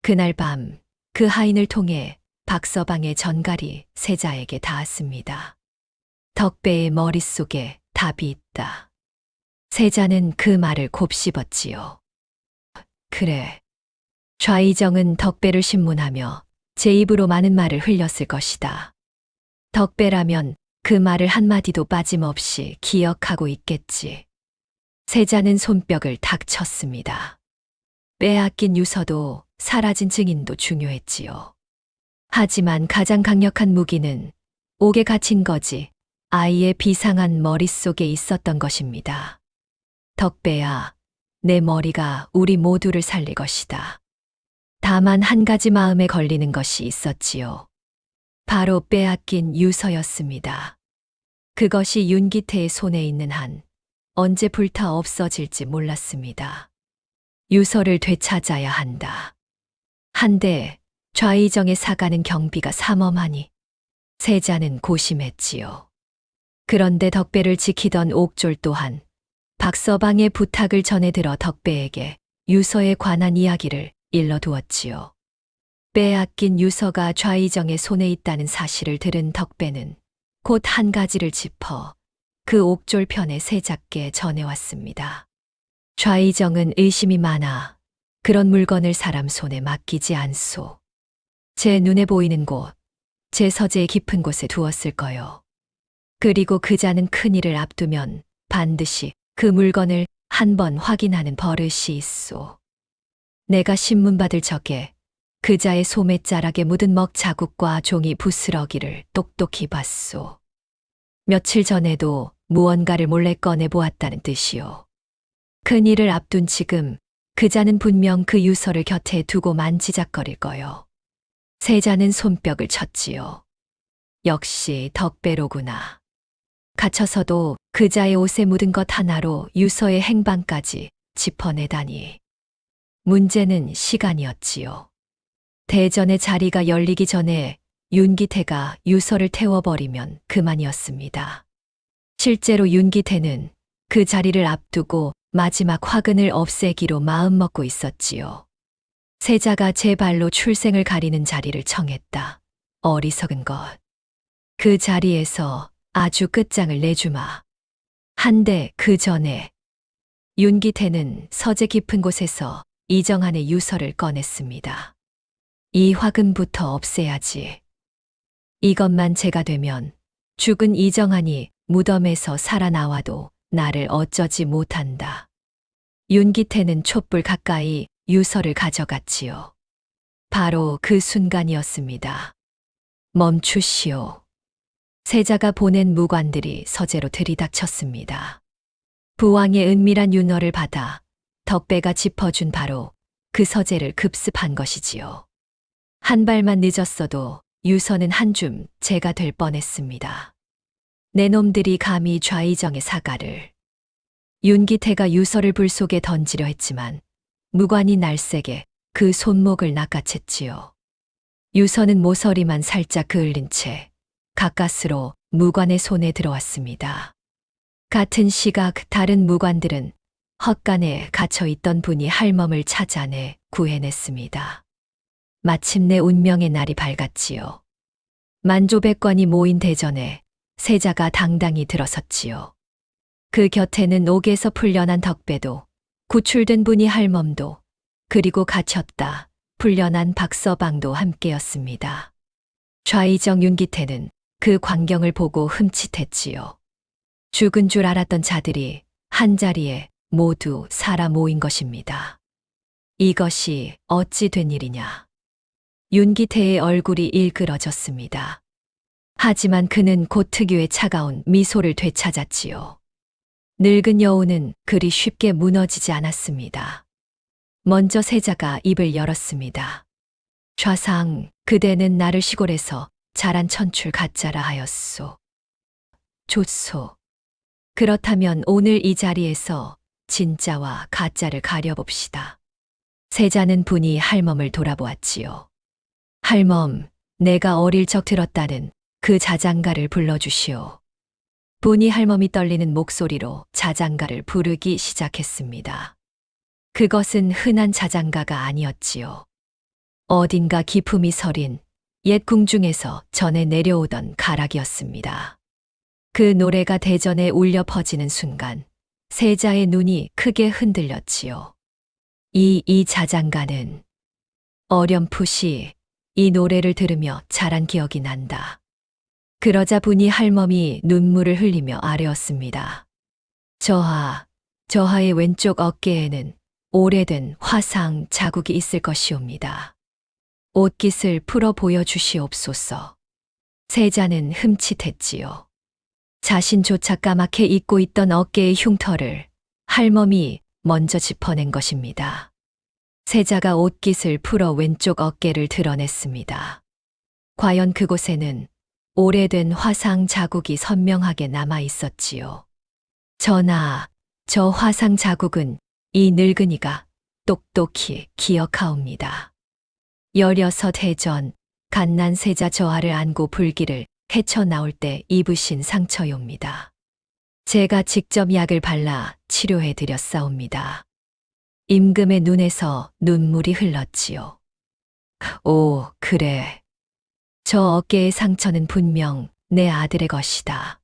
그날 밤 그 하인을 통해 박서방의 전갈이 세자에게 닿았습니다. 덕배의 머릿속에 답이 있다. 세자는 그 말을 곱씹었지요. 그래. 좌이정은 덕배를 신문하며 제 입으로 많은 말을 흘렸을 것이다. 덕배라면 그 말을 한마디도 빠짐없이 기억하고 있겠지. 세자는 손뼉을 탁 쳤습니다. 빼앗긴 유서도 사라진 증인도 중요했지요. 하지만 가장 강력한 무기는 옥에 갇힌 거지 아이의 비상한 머릿속에 있었던 것입니다. 덕배야, 내 머리가 우리 모두를 살릴 것이다. 다만 한 가지 마음에 걸리는 것이 있었지요. 바로 빼앗긴 유서였습니다. 그것이 윤기태의 손에 있는 한 언제 불타 없어질지 몰랐습니다. 유서를 되찾아야 한다. 한데 좌이정의 사가는 경비가 삼엄하니 세자는 고심했지요. 그런데 덕배를 지키던 옥졸 또한 박서방의 부탁을 전해 들어 덕배에게 유서에 관한 이야기를 일러두었지요. 빼앗긴 유서가 좌이정의 손에 있다는 사실을 들은 덕배는 곧 한 가지를 짚어 그 옥졸 편에 세자께 전해왔습니다. 좌이정은 의심이 많아 그런 물건을 사람 손에 맡기지 않소. 제 눈에 보이는 곳, 제 서재의 깊은 곳에 두었을 거요. 그리고 그자는 큰일을 앞두면 반드시 그 물건을 한번 확인하는 버릇이 있소. 내가 신문 받을 적에 그자의 소매자락에 묻은 먹 자국과 종이 부스러기를 똑똑히 봤소. 며칠 전에도 무언가를 몰래 꺼내 보았다는 뜻이요. 큰일을 앞둔 지금 그자는 분명 그 유서를 곁에 두고 만지작거릴 거요. 세자는 손뼉을 쳤지요. 역시 덕배로구나. 갇혀서도 그자의 옷에 묻은 것 하나로 유서의 행방까지 짚어내다니. 문제는 시간이었지요. 대전의 자리가 열리기 전에 윤기태가 유서를 태워버리면 그만이었습니다. 실제로 윤기태는 그 자리를 앞두고 마지막 화근을 없애기로 마음먹고 있었지요. 세자가 제 발로 출생을 가리는 자리를 청했다. 어리석은 것. 그 자리에서 아주 끝장을 내주마. 한데 그 전에 윤기태는 서재 깊은 곳에서 이정한의 유서를 꺼냈습니다. 이 화근부터 없애야지. 이것만 제가 되면 죽은 이정한이 무덤에서 살아나와도 나를 어쩌지 못한다. 윤기태는 촛불 가까이 유서를 가져갔지요. 바로 그 순간이었습니다. 멈추시오. 세자가 보낸 무관들이 서재로 들이닥쳤습니다. 부왕의 은밀한 윤허를 받아 덕배가 짚어준 바로 그 서재를 급습한 것이지요. 한 발만 늦었어도 유서는 한 줌 재가 될 뻔했습니다. 내 놈들이 감히 좌의정의 사가를. 윤기태가 유서를 불 속에 던지려 했지만 무관이 날쌔게 그 손목을 낚아챘지요. 유서는 모서리만 살짝 그을린 채 가까스로 무관의 손에 들어왔습니다. 같은 시각 다른 무관들은 헛간에 갇혀 있던 분이 할멈을 찾아내 구해냈습니다. 마침내 운명의 날이 밝았지요. 만조백관이 모인 대전에 세자가 당당히 들어섰지요. 그 곁에는 옥에서 풀려난 덕배도, 구출된 분이 할멈도, 그리고 갇혔다 풀려난 박서방도 함께였습니다. 좌의정 윤기태는 그 광경을 보고 흠칫했지요. 죽은 줄 알았던 자들이 한자리에 모두 살아 모인 것입니다. 이것이 어찌 된 일이냐. 윤기태의 얼굴이 일그러졌습니다. 하지만 그는 곧 특유의 차가운 미소를 되찾았지요. 늙은 여우는 그리 쉽게 무너지지 않았습니다. 먼저 세자가 입을 열었습니다. 좌상, 그대는 나를 시골에서 자란 천출 가짜라 하였소. 좋소. 그렇다면 오늘 이 자리에서 진짜와 가짜를 가려봅시다. 세자는 분이 할멈을 돌아보았지요. 할멈, 내가 어릴 적 들었다는 그 자장가를 불러주시오. 분이 할멈이 떨리는 목소리로 자장가를 부르기 시작했습니다. 그것은 흔한 자장가가 아니었지요. 어딘가 기품이 서린 옛 궁중에서 전해 내려오던 가락이었습니다. 그 노래가 대전에 울려 퍼지는 순간 세자의 눈이 크게 흔들렸지요. 이 자장가는 어렴풋이 이 노래를 들으며 자란 기억이 난다. 그러자 분이 할멈이 눈물을 흘리며 아뢰었습니다. 저하의 왼쪽 어깨에는 오래된 화상 자국이 있을 것이옵니다. 옷깃을 풀어 보여주시옵소서. 세자는 흠칫했지요. 자신조차 까맣게 잊고 있던 어깨의 흉터를 할멈이 먼저 짚어낸 것입니다. 세자가 옷깃을 풀어 왼쪽 어깨를 드러냈습니다. 과연 그곳에는 오래된 화상 자국이 선명하게 남아 있었지요. 전하, 저 화상 자국은 이 늙은이가 똑똑히 기억하옵니다. 16해 갓난 세자 저하를 안고 불길을 헤쳐나올 때 입으신 상처요입니다. 제가 직접 약을 발라 치료해 드렸사옵니다. 임금의 눈에서 눈물이 흘렀지요. 오, 그래. 저 어깨의 상처는 분명 내 아들의 것이다.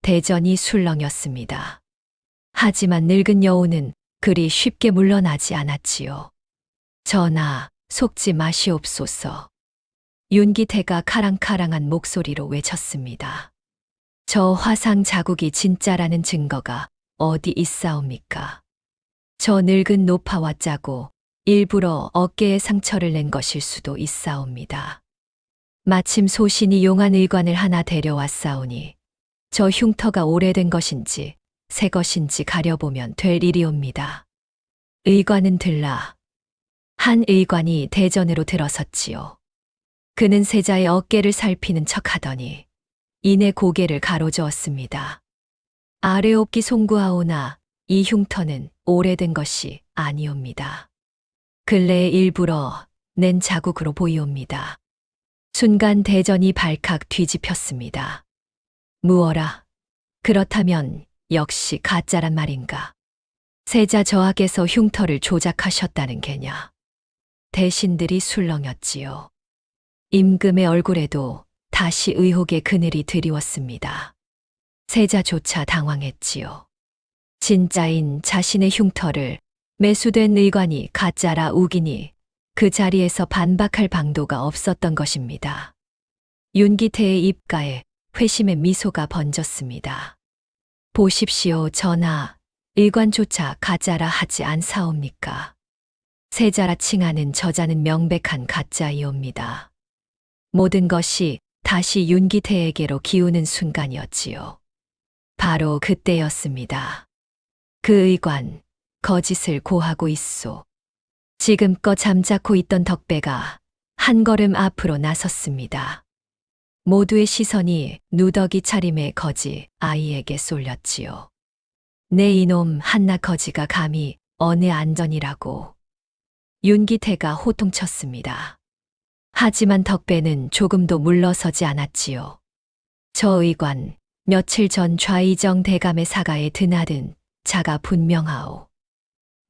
대전이 술렁였습니다. 하지만 늙은 여우는 그리 쉽게 물러나지 않았지요. 전하, 속지 마시옵소서. 윤기태가 카랑카랑한 목소리로 외쳤습니다. 저 화상 자국이 진짜라는 증거가 어디 있사옵니까? 저 늙은 노파와 짜고 일부러 어깨에 상처를 낸 것일 수도 있사옵니다. 마침 소신이 용한 의관을 하나 데려왔사오니 저 흉터가 오래된 것인지 새 것인지 가려보면 될 일이옵니다. 의관은 들라. 한 의관이 대전으로 들어섰지요. 그는 세자의 어깨를 살피는 척하더니 이내 고개를 가로저었습니다. 아래옵기 송구하오나 이 흉터는 오래된 것이 아니옵니다. 근래에 일부러 낸 자국으로 보이옵니다. 순간 대전이 발칵 뒤집혔습니다. 무어라. 그렇다면 역시 가짜란 말인가. 세자 저하께서 흉터를 조작하셨다는 게냐. 대신들이 술렁였지요. 임금의 얼굴에도 다시 의혹의 그늘이 드리웠습니다. 세자조차 당황했지요. 진짜인 자신의 흉터를 매수된 의관이 가짜라 우기니 그 자리에서 반박할 방도가 없었던 것입니다. 윤기태의 입가에 회심의 미소가 번졌습니다. 보십시오, 전하. 의관조차 가짜라 하지 않사옵니까? 세자라 칭하는 저자는 명백한 가짜이옵니다. 모든 것이 다시 윤기태에게로 기우는 순간이었지요. 바로 그때였습니다. 그 의관, 거짓을 고하고 있소. 지금껏 잠자코 있던 덕배가 한 걸음 앞으로 나섰습니다. 모두의 시선이 누더기 차림의 거지 아이에게 쏠렸지요. 내 이놈 한낱 거지가 감히 어느 안전이라고. 윤기태가 호통쳤습니다. 하지만 덕배는 조금도 물러서지 않았지요. 저 의관, 며칠 전 좌이정 대감의 사가에 드나든 자가 분명하오.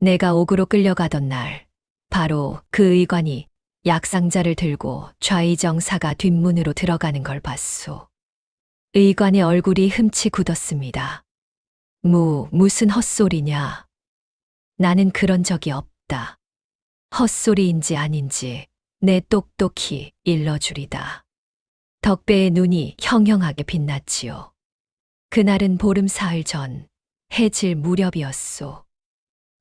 내가 옥으로 끌려가던 날, 바로 그 의관이 약상자를 들고 좌이정 사가 뒷문으로 들어가는 걸 봤소. 의관의 얼굴이 흠치 굳었습니다. 무슨 헛소리냐. 나는 그런 적이 없다. 헛소리인지 아닌지 내 똑똑히 일러주리다. 덕배의 눈이 형형하게 빛났지요. 그날은 보름 사흘 전 해질 무렵이었소.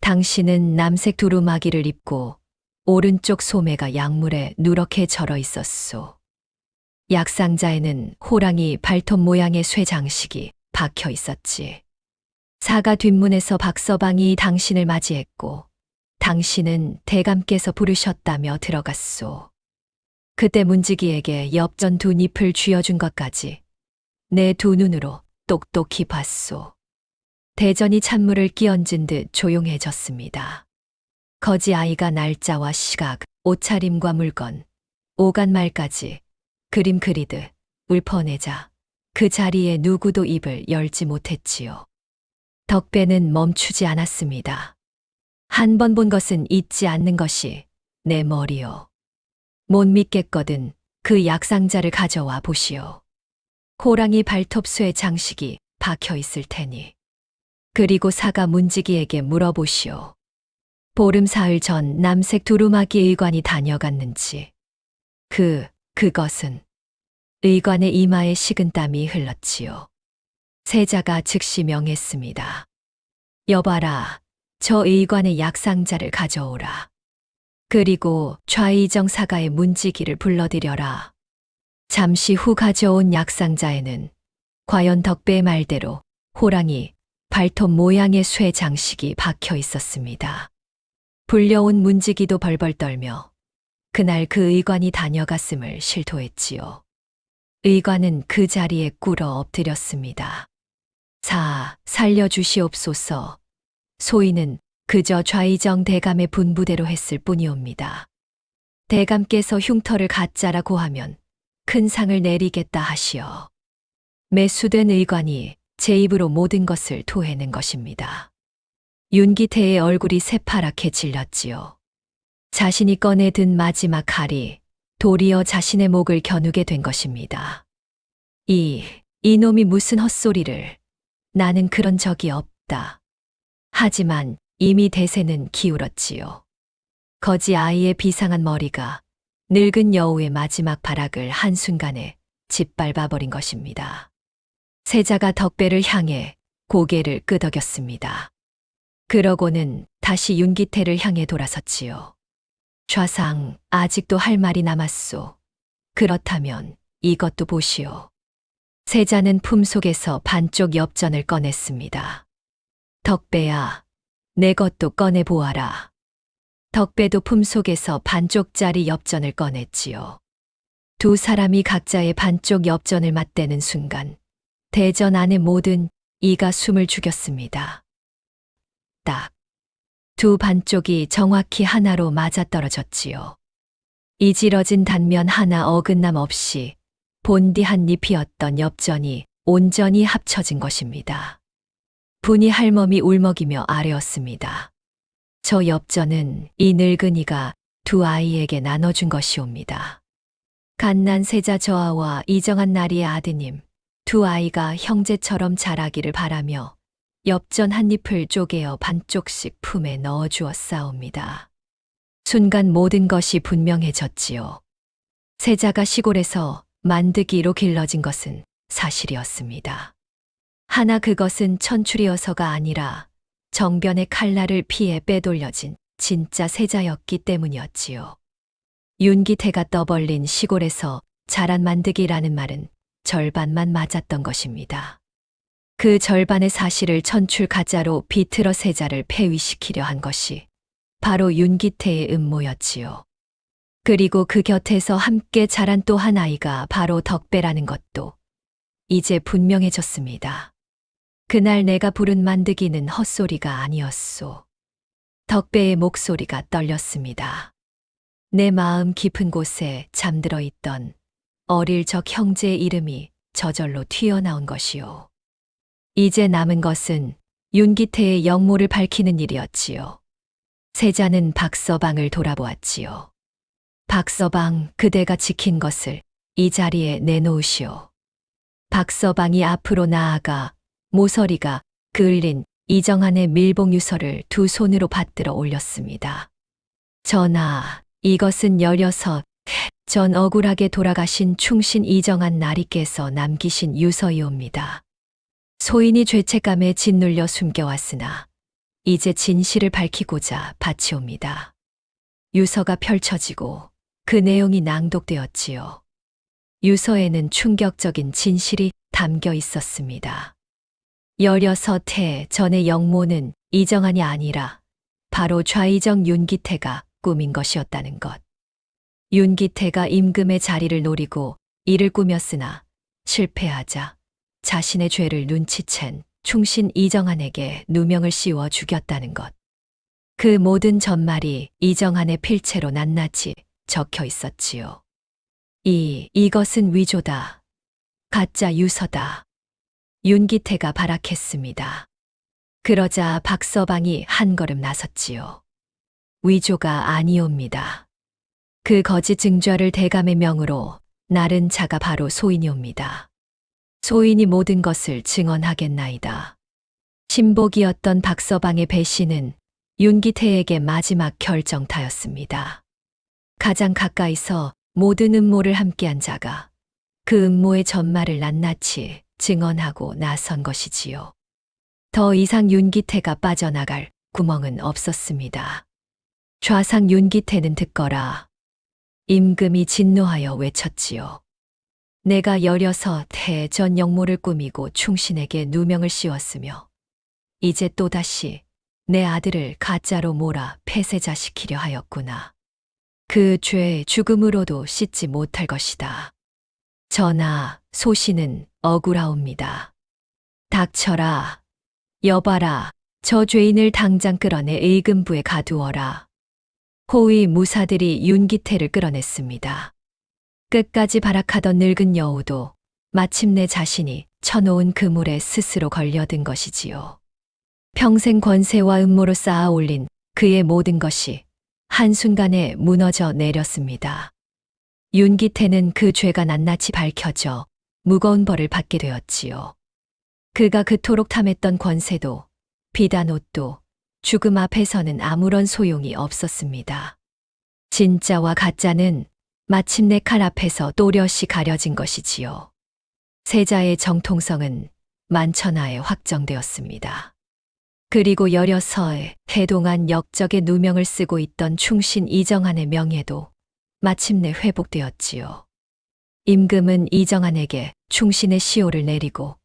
당신은 남색 두루마기를 입고 오른쪽 소매가 약물에 누렇게 절어 있었소. 약상자에는 호랑이 발톱 모양의 쇠 장식이 박혀 있었지. 사가 뒷문에서 박서방이 당신을 맞이했고 당신은 대감께서 부르셨다며 들어갔소. 그때 문지기에게 엽전 2잎을 쥐어준 것까지 내 2눈으로 똑똑히 봤소. 대전이 찬물을 끼얹은 듯 조용해졌습니다. 거지 아이가 날짜와 시각, 옷차림과 물건, 오간말까지 그림 그리듯 울퍼내자 그 자리에 누구도 입을 열지 못했지요. 덕배는 멈추지 않았습니다. 한 번 본 것은 잊지 않는 것이 내 머리요. 못 믿겠거든 그 약상자를 가져와 보시오. 호랑이 발톱쇠 장식이 박혀 있을 테니. 그리고 사가 문지기에게 물어보시오. 보름 사흘 전 남색 두루마기 의관이 다녀갔는지. 그것은. 의관의 이마에 식은땀이 흘렀지요. 세자가 즉시 명했습니다. 여봐라, 저 의관의 약상자를 가져오라. 그리고 좌이정 사가의 문지기를 불러들여라. 잠시 후 가져온 약상자에는 과연 덕배의 말대로 호랑이 발톱 모양의 쇠 장식이 박혀 있었습니다. 불려온 문지기도 벌벌 떨며 그날 그 의관이 다녀갔음을 실토했지요. 의관은 그 자리에 꿇어 엎드렸습니다. 살려주시옵소서. 소인은 그저 좌이정 대감의 분부대로 했을 뿐이옵니다. 대감께서 흉터를 가짜라고 하면 큰 상을 내리겠다 하시어. 매수된 의관이 제 입으로 모든 것을 토해낸 것입니다. 윤기태의 얼굴이 새파랗게 질렸지요. 자신이 꺼내 든 마지막 칼이 도리어 자신의 목을 겨누게 된 것입니다. 이놈이 무슨 헛소리를. 나는 그런 적이 없다. 하지만 이미 대세는 기울었지요. 거지 아이의 비상한 머리가 늙은 여우의 마지막 발악을 한순간에 짓밟아버린 것입니다. 세자가 덕배를 향해 고개를 끄덕였습니다. 그러고는 다시 윤기태를 향해 돌아섰지요. 좌상, 아직도 할 말이 남았소. 그렇다면 이것도 보시오. 세자는 품속에서 반쪽 엽전을 꺼냈습니다. 덕배야, 내 것도 꺼내보아라. 덕배도 품속에서 반쪽짜리 엽전을 꺼냈지요. 두 사람이 각자의 반쪽 엽전을 맞대는 순간 대전 안의 모든 이가 숨을 죽였습니다. 딱. 두 반쪽이 정확히 하나로 맞아떨어졌지요. 이지러진 단면 하나 어긋남 없이 본디 한 잎이었던 엽전이 온전히 합쳐진 것입니다. 분이 할멈이 울먹이며 아뢰었습니다. 저 엽전은 이 늙은이가 두 아이에게 나눠준 것이옵니다. 갓난 세자 저하와 이정한 나리의 아드님, 두 아이가 형제처럼 자라기를 바라며 엽전 한 잎을 쪼개어 반쪽씩 품에 넣어 주었사옵니다. 순간 모든 것이 분명해졌지요. 세자가 시골에서 만드기로 길러진 것은 사실이었습니다. 하나 그것은 천출이어서가 아니라 정변의 칼날을 피해 빼돌려진 진짜 세자였기 때문이었지요. 윤기태가 떠벌린 시골에서 자란 만드기라는 말은 절반만 맞았던 것입니다. 그 절반의 사실을 천출 가짜로 비틀어 세자를 폐위시키려 한 것이 바로 윤기태의 음모였지요. 그리고 그 곁에서 함께 자란 또 한 아이가 바로 덕배라는 것도 이제 분명해졌습니다. 그날 내가 부른 만드기는 헛소리가 아니었소. 덕배의 목소리가 떨렸습니다. 내 마음 깊은 곳에 잠들어 있던 어릴 적 형제의 이름이 저절로 튀어나온 것이요. 이제 남은 것은 윤기태의 영모를 밝히는 일이었지요. 세자는 박서방을 돌아보았지요. 박서방, 그대가 지킨 것을 이 자리에 내놓으시오. 박서방이 앞으로 나아가 모서리가 그을린 이정한의 밀봉유서를 두 손으로 받들어 올렸습니다. 전하, 이것은 16전 억울하게 돌아가신 충신 이정한 나리께서 남기신 유서이옵니다. 소인이 죄책감에 짓눌려 숨겨왔으나 이제 진실을 밝히고자 바치옵니다. 유서가 펼쳐지고 그 내용이 낭독되었지요. 유서에는 충격적인 진실이 담겨 있었습니다. 16해 전의 영모는 이정한이 아니라 바로 좌이정 윤기태가 꾸민 것이었다는 것. 윤기태가 임금의 자리를 노리고 이를 꾸몄으나 실패하자 자신의 죄를 눈치챈 충신 이정한에게 누명을 씌워 죽였다는 것. 그 모든 전말이 이정한의 필체로 낱낱이 적혀 있었지요. 이것은 위조다. 가짜 유서다. 윤기태가 발악했습니다. 그러자 박서방이 한 걸음 나섰지요. 위조가 아니옵니다. 그 거짓 증좌를 대감의 명으로 나른 자가 바로 소인이옵니다. 소인이 모든 것을 증언하겠나이다. 신복이었던 박서방의 배신은 윤기태에게 마지막 결정타였습니다. 가장 가까이서 모든 음모를 함께한 자가 그 음모의 전말을 낱낱이 증언하고 나선 것이지요. 더 이상 윤기태가 빠져나갈 구멍은 없었습니다. 좌상 윤기태는 듣거라. 임금이 진노하여 외쳤지요. 내가 16해 전 영모를 꾸미고 충신에게 누명을 씌웠으며 이제 또다시 내 아들을 가짜로 몰아 폐쇄자시키려 하였구나. 그 죄 죽음으로도 씻지 못할 것이다. 전하, 소신은 억울하옵니다. 닥쳐라. 여봐라. 저 죄인을 당장 끌어내 의금부에 가두어라. 호위 무사들이 윤기태를 끌어냈습니다. 끝까지 발악하던 늙은 여우도 마침내 자신이 쳐놓은 그물에 스스로 걸려든 것이지요. 평생 권세와 음모로 쌓아 올린 그의 모든 것이 한순간에 무너져 내렸습니다. 윤기태는 그 죄가 낱낱이 밝혀져 무거운 벌을 받게 되었지요. 그가 그토록 탐했던 권세도 비단 옷도 죽음 앞에서는 아무런 소용이 없었습니다. 진짜와 가짜는 마침내 칼 앞에서 또렷이 가려진 것이지요. 세자의 정통성은 만천하에 확정되었습니다. 그리고 16해 동안 역적의 누명을 쓰고 있던 충신 이정한의 명예도 마침내 회복되었지요. 임금은 이정한에게 충신의 시효를 내리고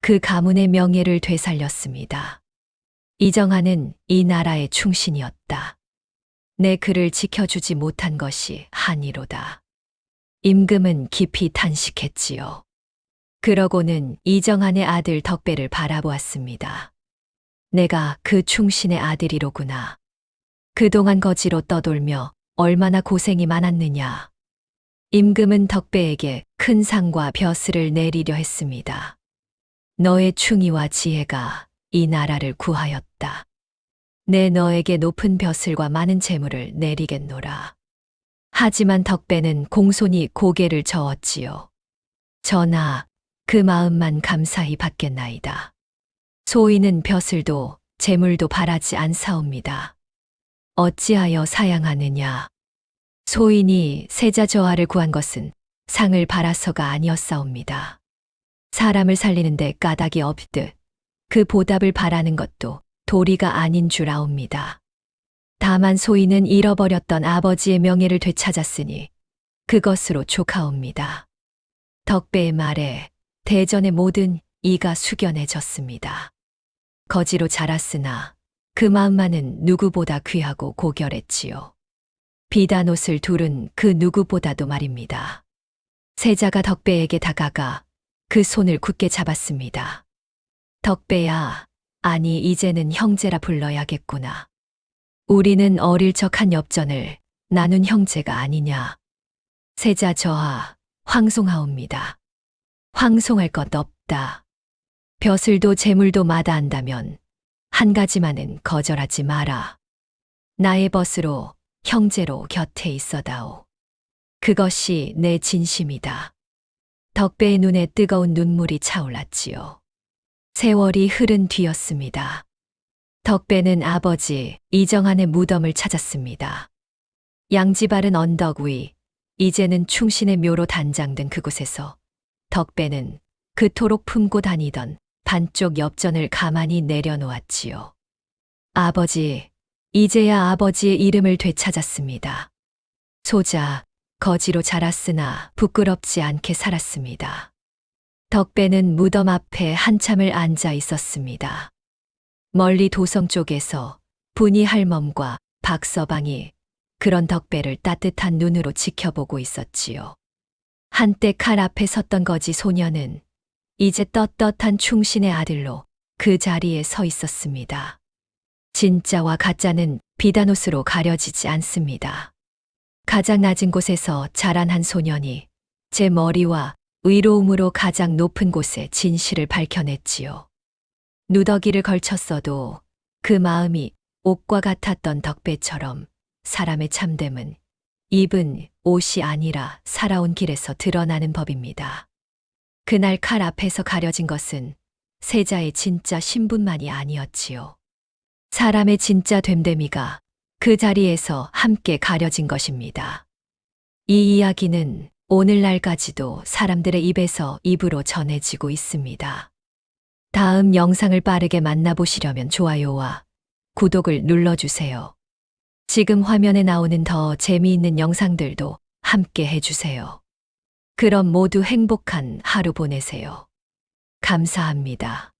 그 가문의 명예를 되살렸습니다. 이정한은 이 나라의 충신이었다. 내 그를 지켜주지 못한 것이 한이로다. 임금은 깊이 탄식했지요. 그러고는 이정한의 아들 덕배를 바라보았습니다. 내가 그 충신의 아들이로구나. 그동안 거지로 떠돌며 얼마나 고생이 많았느냐. 임금은 덕배에게 큰 상과 벼슬을 내리려 했습니다. 너의 충의와 지혜가 이 나라를 구하였다. 내 너에게 높은 벼슬과 많은 재물을 내리겠노라. 하지만 덕배는 공손히 고개를 저었지요. 전하, 그 마음만 감사히 받겠나이다. 소인은 벼슬도 재물도 바라지 않사옵니다. 어찌하여 사양하느냐. 소인이 세자 저하를 구한 것은 상을 바라서가 아니었사옵니다. 사람을 살리는데 까닭이 없듯 그 보답을 바라는 것도 도리가 아닌 줄 아옵니다. 다만 소인은 잃어버렸던 아버지의 명예를 되찾았으니 그것으로 족하옵니다. 덕배의 말에 대전의 모든 이가 숙연해졌습니다. 거지로 자랐으나 그 마음만은 누구보다 귀하고 고결했지요. 비단 옷을 두른 그 누구보다도 말입니다. 세자가 덕배에게 다가가 그 손을 굳게 잡았습니다. 덕배야, 아니 이제는 형제라 불러야겠구나. 우리는 어릴 적 한 엽전을 나눈 형제가 아니냐. 세자 저하 황송하옵니다. 황송할 것 없다. 벼슬도 재물도 마다한다면 한 가지만은 거절하지 마라. 나의 벗으로 형제로 곁에 있어다오. 그것이 내 진심이다. 덕배의 눈에 뜨거운 눈물이 차올랐지요. 세월이 흐른 뒤였습니다. 덕배는 아버지 이정한의 무덤을 찾았습니다. 양지 바른 언덕 위, 이제는 충신의 묘로 단장된 그곳에서 덕배는 그토록 품고 다니던 반쪽 엽전을 가만히 내려놓았지요. 아버지, 이제야 아버지의 이름을 되찾았습니다. 소자, 거지로 자랐으나 부끄럽지 않게 살았습니다. 덕배는 무덤 앞에 한참을 앉아 있었습니다. 멀리 도성 쪽에서 분이 할멈과 박서방이 그런 덕배를 따뜻한 눈으로 지켜보고 있었지요. 한때 칼 앞에 섰던 거지 소녀는 이제 떳떳한 충신의 아들로 그 자리에 서 있었습니다. 진짜와 가짜는 비단옷으로 가려지지 않습니다. 가장 낮은 곳에서 자란 한 소년이 제 머리와 의로움으로 가장 높은 곳에 진실을 밝혀냈지요. 누더기를 걸쳤어도 그 마음이 옥과 같았던 덕배처럼 사람의 참됨은 입은 옷이 아니라 살아온 길에서 드러나는 법입니다. 그날 칼 앞에서 가려진 것은 세자의 진짜 신분만이 아니었지요. 사람의 진짜 됨됨이가 그 자리에서 함께 가려진 것입니다. 이 이야기는 오늘날까지도 사람들의 입에서 입으로 전해지고 있습니다. 다음 영상을 빠르게 만나보시려면 좋아요와 구독을 눌러주세요. 지금 화면에 나오는 더 재미있는 영상들도 함께 해주세요. 그럼 모두 행복한 하루 보내세요. 감사합니다.